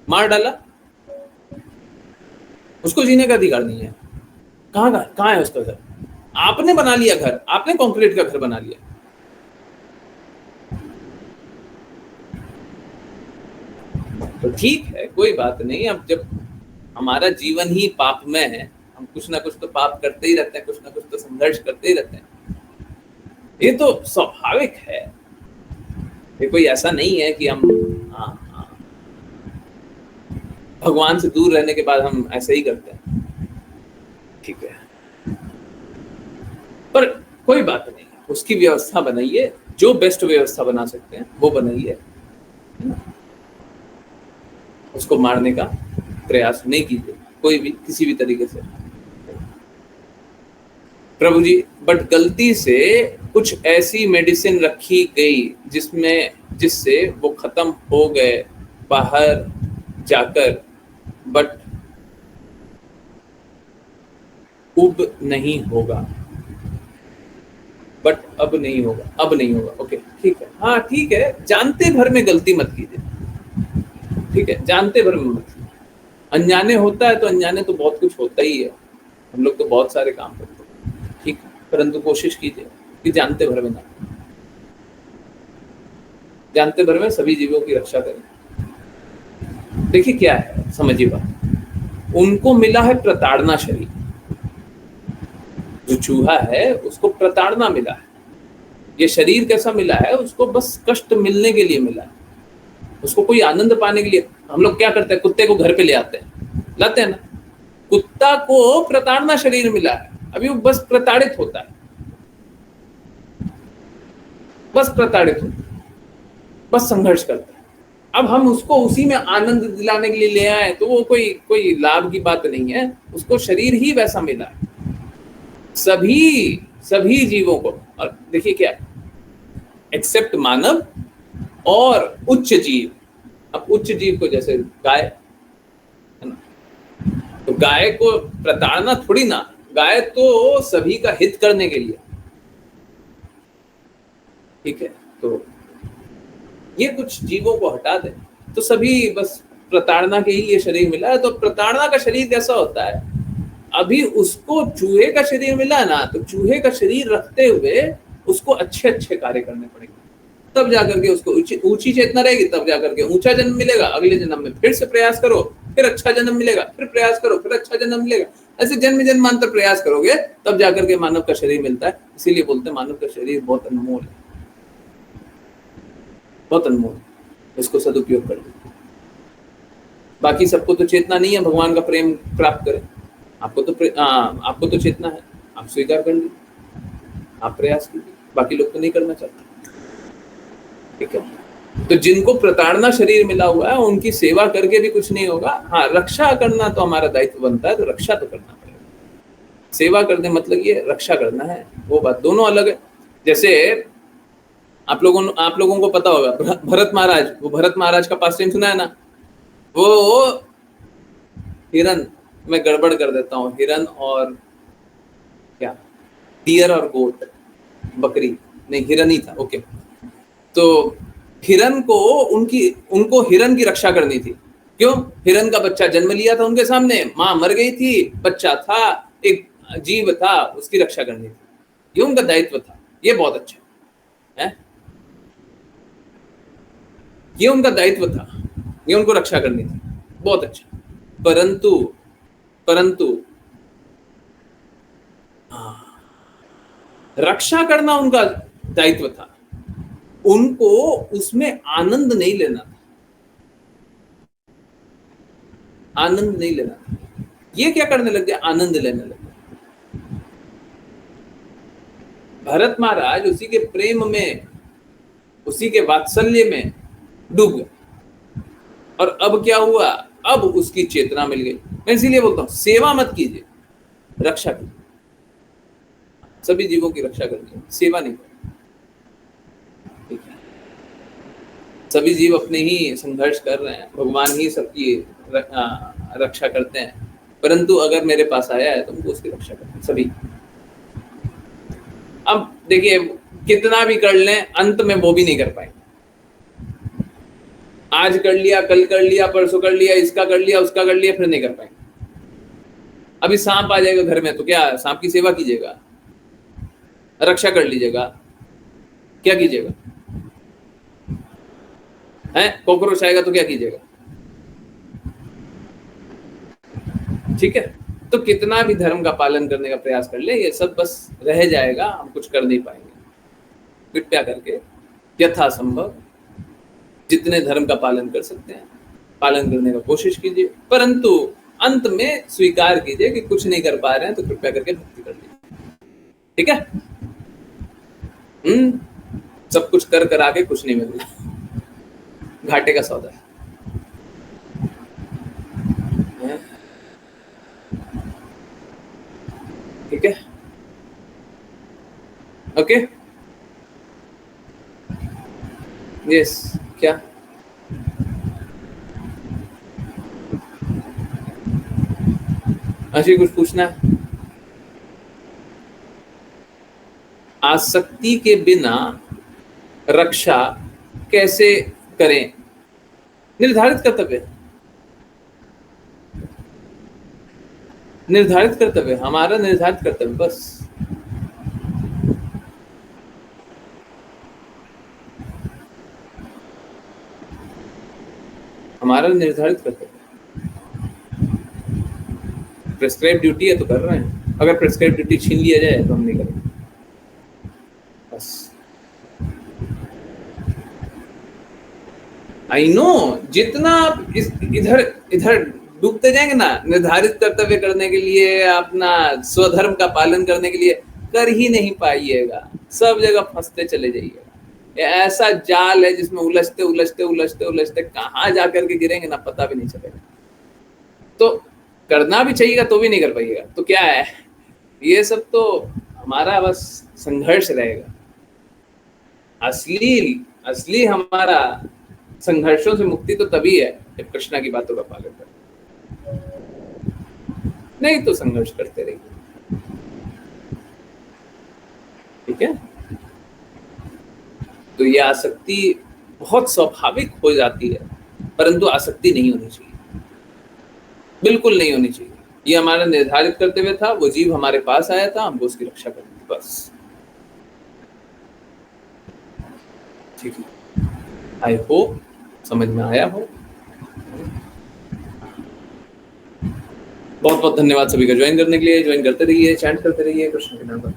[SPEAKER 1] मार डाला, उसको जीने का अधिकार नहीं है। कहाँ है उसका घर? आपने बना लिया घर, आपने कंक्रीट का घर बना लिया। तो ठीक है, कोई बात नहीं। अब जब हमारा जीवन ही पाप में है, हम कुछ ना कुछ तो पाप करते ही रहते हैं, कुछ ना कुछ तो संघर्ष करते ही रहते हैं, ये तो स्वाभाविक है। ये कोई ऐसा नहीं है कि हम भगवान से दूर रहने के बाद हम ऐसे ही करते हैं। ठीक है, पर कोई बात नहीं, उसकी व्यवस्था बनाइए, जो बेस्ट व्यवस्था बना सकते हैं वो बनाइए, उसको मारने का प्रयास नहीं कीजिए कोई भी, किसी भी तरीके से। प्रभु जी बट गलती से कुछ ऐसी मेडिसिन रखी गई जिससे वो खत्म हो गए बाहर जाकर, बट अब नहीं होगा, अब नहीं होगा। ओके ठीक है, हाँ ठीक है, जानते भर में गलती मत कीजिए। ठीक है, जानते भर में मत कीजिए। अनजाने होता है तो अनजाने तो बहुत कुछ होता ही है, हम लोग तो बहुत सारे काम करते हैं। ठीक है, परंतु कोशिश कीजिए कि जानते भर में ना, जानते भर में सभी जीवों की रक्षा करें। देखिए क्या है, समझिए बात, उनको मिला है प्रताड़ना शरीर, जो चूहा है उसको प्रताड़ना मिला है। ये शरीर कैसा मिला है, उसको बस कष्ट मिलने के लिए मिला है, उसको कोई आनंद पाने के लिए। हम लोग क्या करते हैं, कुत्ते को घर पे ले आते हैं, लाते हैं ना, कुत्ता को प्रताड़ना शरीर मिला है, अभी वो बस प्रताड़ित होता है, बस प्रताड़ित होता है, बस संघर्ष करता है। अब हम उसको उसी में आनंद दिलाने के लिए ले आए तो वो कोई लाभ की बात नहीं है, उसको शरीर ही वैसा मिला है सभी जीवों को। और देखिए क्या, एक्सेप्ट मानव और उच्च जीव। अब उच्च जीव को जैसे गाय है ना, तो गाय को प्रताड़ना थोड़ी ना, गाय तो सभी का हित करने के लिए। ठीक है, तो ये कुछ जीवों को हटा दें, तो सभी बस प्रताड़ना के ही ये शरीर मिला है। तो प्रताड़ना का शरीर कैसा होता है, अभी उसको चूहे का शरीर मिला ना, तो चूहे का शरीर रखते हुए उसको अच्छे अच्छे कार्य करने पड़ेंगे, तब जाकर के उसको ऊंची चेतना रहेगी, तब जाकर के ऊंचा जन्म मिलेगा। अगले जन्म में फिर से प्रयास करो, फिर अच्छा जन्म मिलेगा, फिर प्रयास करो, फिर अच्छा जन्म मिलेगा। ऐसे जन्म जन्मांतर प्रयास करोगे तब जाकर के मानव का शरीर मिलता है। इसीलिए बोलते हैं मानव का शरीर बहुत अनमोल है, बहुत अनमोल। इसको सदुपयोग कर लो। बाकी सबको तो चेतना नहीं है भगवान का प्रेम प्राप्त करें, आपको तो चेतना है, आप स्वीकार कर लीजिए, आप प्रयास कीजिए। बाकी लोग तो नहीं करना चाहते, ठीक है। तो जिनको प्रताड़ना शरीर मिला हुआ है उनकी सेवा करके भी कुछ नहीं होगा। हाँ, रक्षा करना तो हमारा दायित्व बनता है, तो रक्षा तो करना पड़ेगा। सेवा करने मतलब ये रक्षा करना है, वो बात दोनों अलग है। जैसे आप लोगों को पता होगा भरत महाराज, वो भरत महाराज का पास टाइम सुना है ना, वो हिरन, मैं गड़बड़ कर देता हूँ, हिरन और क्या, डियर और गोट, बकरी नहीं, हिरन ही था, ओके। तो हिरन को उनको हिरन की रक्षा करनी थी। क्यों? हिरन का बच्चा जन्म लिया था उनके सामने, माँ मर गई थी, बच्चा था, एक जीव था, उसकी रक्षा करनी थी, ये उनका दायित्व था। ये बहुत अच्छा है, ये उनका दायित्व था, ये उनको रक्षा करनी थी, बहुत अच्छा। परंतु रक्षा करना उनका दायित्व था, उनको उसमें आनंद नहीं लेना था, आनंद नहीं लेना था। ये क्या करने लग गया? आनंद लेने लगे। भरत महाराज उसी के प्रेम में, उसी के वात्सल्य में डूब गए। और अब क्या हुआ? अब उसकी चेतना मिल गई। मैं इसीलिए बोलता हूं सेवा मत कीजिए, रक्षा कीजिए। सभी जीवों की रक्षा करनी, सेवा नहीं करनी। सभी जीव अपने ही संघर्ष कर रहे हैं, भगवान ही सबकी रक्षा करते हैं, परंतु अगर मेरे पास आया है तो हमको उसकी रक्षा करनी है, सभी। अब देखिए, कितना भी कर लें अंत में वो भी नहीं कर पाएंगे। आज कर लिया, कल कर लिया, परसों कर लिया, इसका कर लिया, उसका कर लिया, फिर नहीं कर पाएंगे। अभी सांप आ जाएगा घर में तो क्या सांप की सेवा कीजिएगा? रक्षा कर लीजिएगा? क्या कीजिएगा? है कॉकरोच आएगा तो क्या कीजिएगा? ठीक है। तो कितना भी धर्म का पालन करने का प्रयास कर ले, ये सब बस रह जाएगा, हम कुछ कर नहीं पाएंगे। कृपया करके यथासंभव जितने धर्म का पालन कर सकते हैं पालन करने का कोशिश कीजिए, परंतु अंत में स्वीकार कीजिए कि कुछ नहीं कर पा रहे हैं, तो कृपया करके भक्ति कर लीजिए। ठीक है। सब कुछ कर कर आके कुछ नहीं मिल रहा, घाटे का सौदा है। ठीक है, ओके, यस। क्या अशी कुछ पूछना है? आसक्ति के बिना रक्षा कैसे करें? निर्धारित कर्तव्य, निर्धारित कर्तव्य, हमारा निर्धारित कर्तव्य, बस। हमारा निर्धारित कर्तव्य, प्रेस्क्राइब ड्यूटी है तो कर रहे हैं, अगर प्रेस्क्राइब ड्यूटी छीन लिया जाए तो हम नहीं करेंगे, बस। आई नो, जितना आप इधर इधर डूबते जाएंगे ना निर्धारित कर्तव्य करने के लिए, अपना स्वधर्म का पालन करने के लिए, कर ही नहीं पाइएगा, सब जगह फंसते चले जाइएगा। ऐसा जाल है जिसमें उलझते उलझते उलझते उलझते कहाँ जाकर के गिरेंगे ना पता भी नहीं चलेगा। तो करना भी चाहिएगा तो भी नहीं कर पाइएगा। तो क्या है, ये सब तो हमारा बस संघर्ष रहेगा। असली हमारा संघर्षों से मुक्ति तो तभी है जब कृष्णा की बातों का पालन करें, नहीं तो संघर्ष करते रहिए। ठीक है। तो ये आसक्ति बहुत स्वाभाविक हो जाती है परंतु आसक्ति नहीं होनी चाहिए, बिल्कुल नहीं होनी चाहिए। ये हमारा निर्धारित कर्तव्य था, वो जीव हमारे पास आया था, हमको उसकी रक्षा करनी थी, बस। ठीक है, आई होप समझ में आया हो। बहुत बहुत धन्यवाद सभी का ज्वाइन करने के लिए। ज्वाइन करते रहिए, चैंट करते रहिए कृष्ण के नाम पर,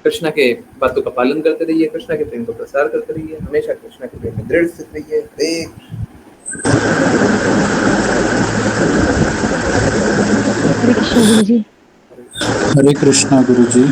[SPEAKER 1] कृष्ण के बातों का पालन करते रहिए, कृष्ण के प्रेम को प्रसार करते रहिए, हमेशा कृष्ण के प्रेम में दृढ़ स्थित रहिए।
[SPEAKER 4] हरे कृष्णा गुरु जी।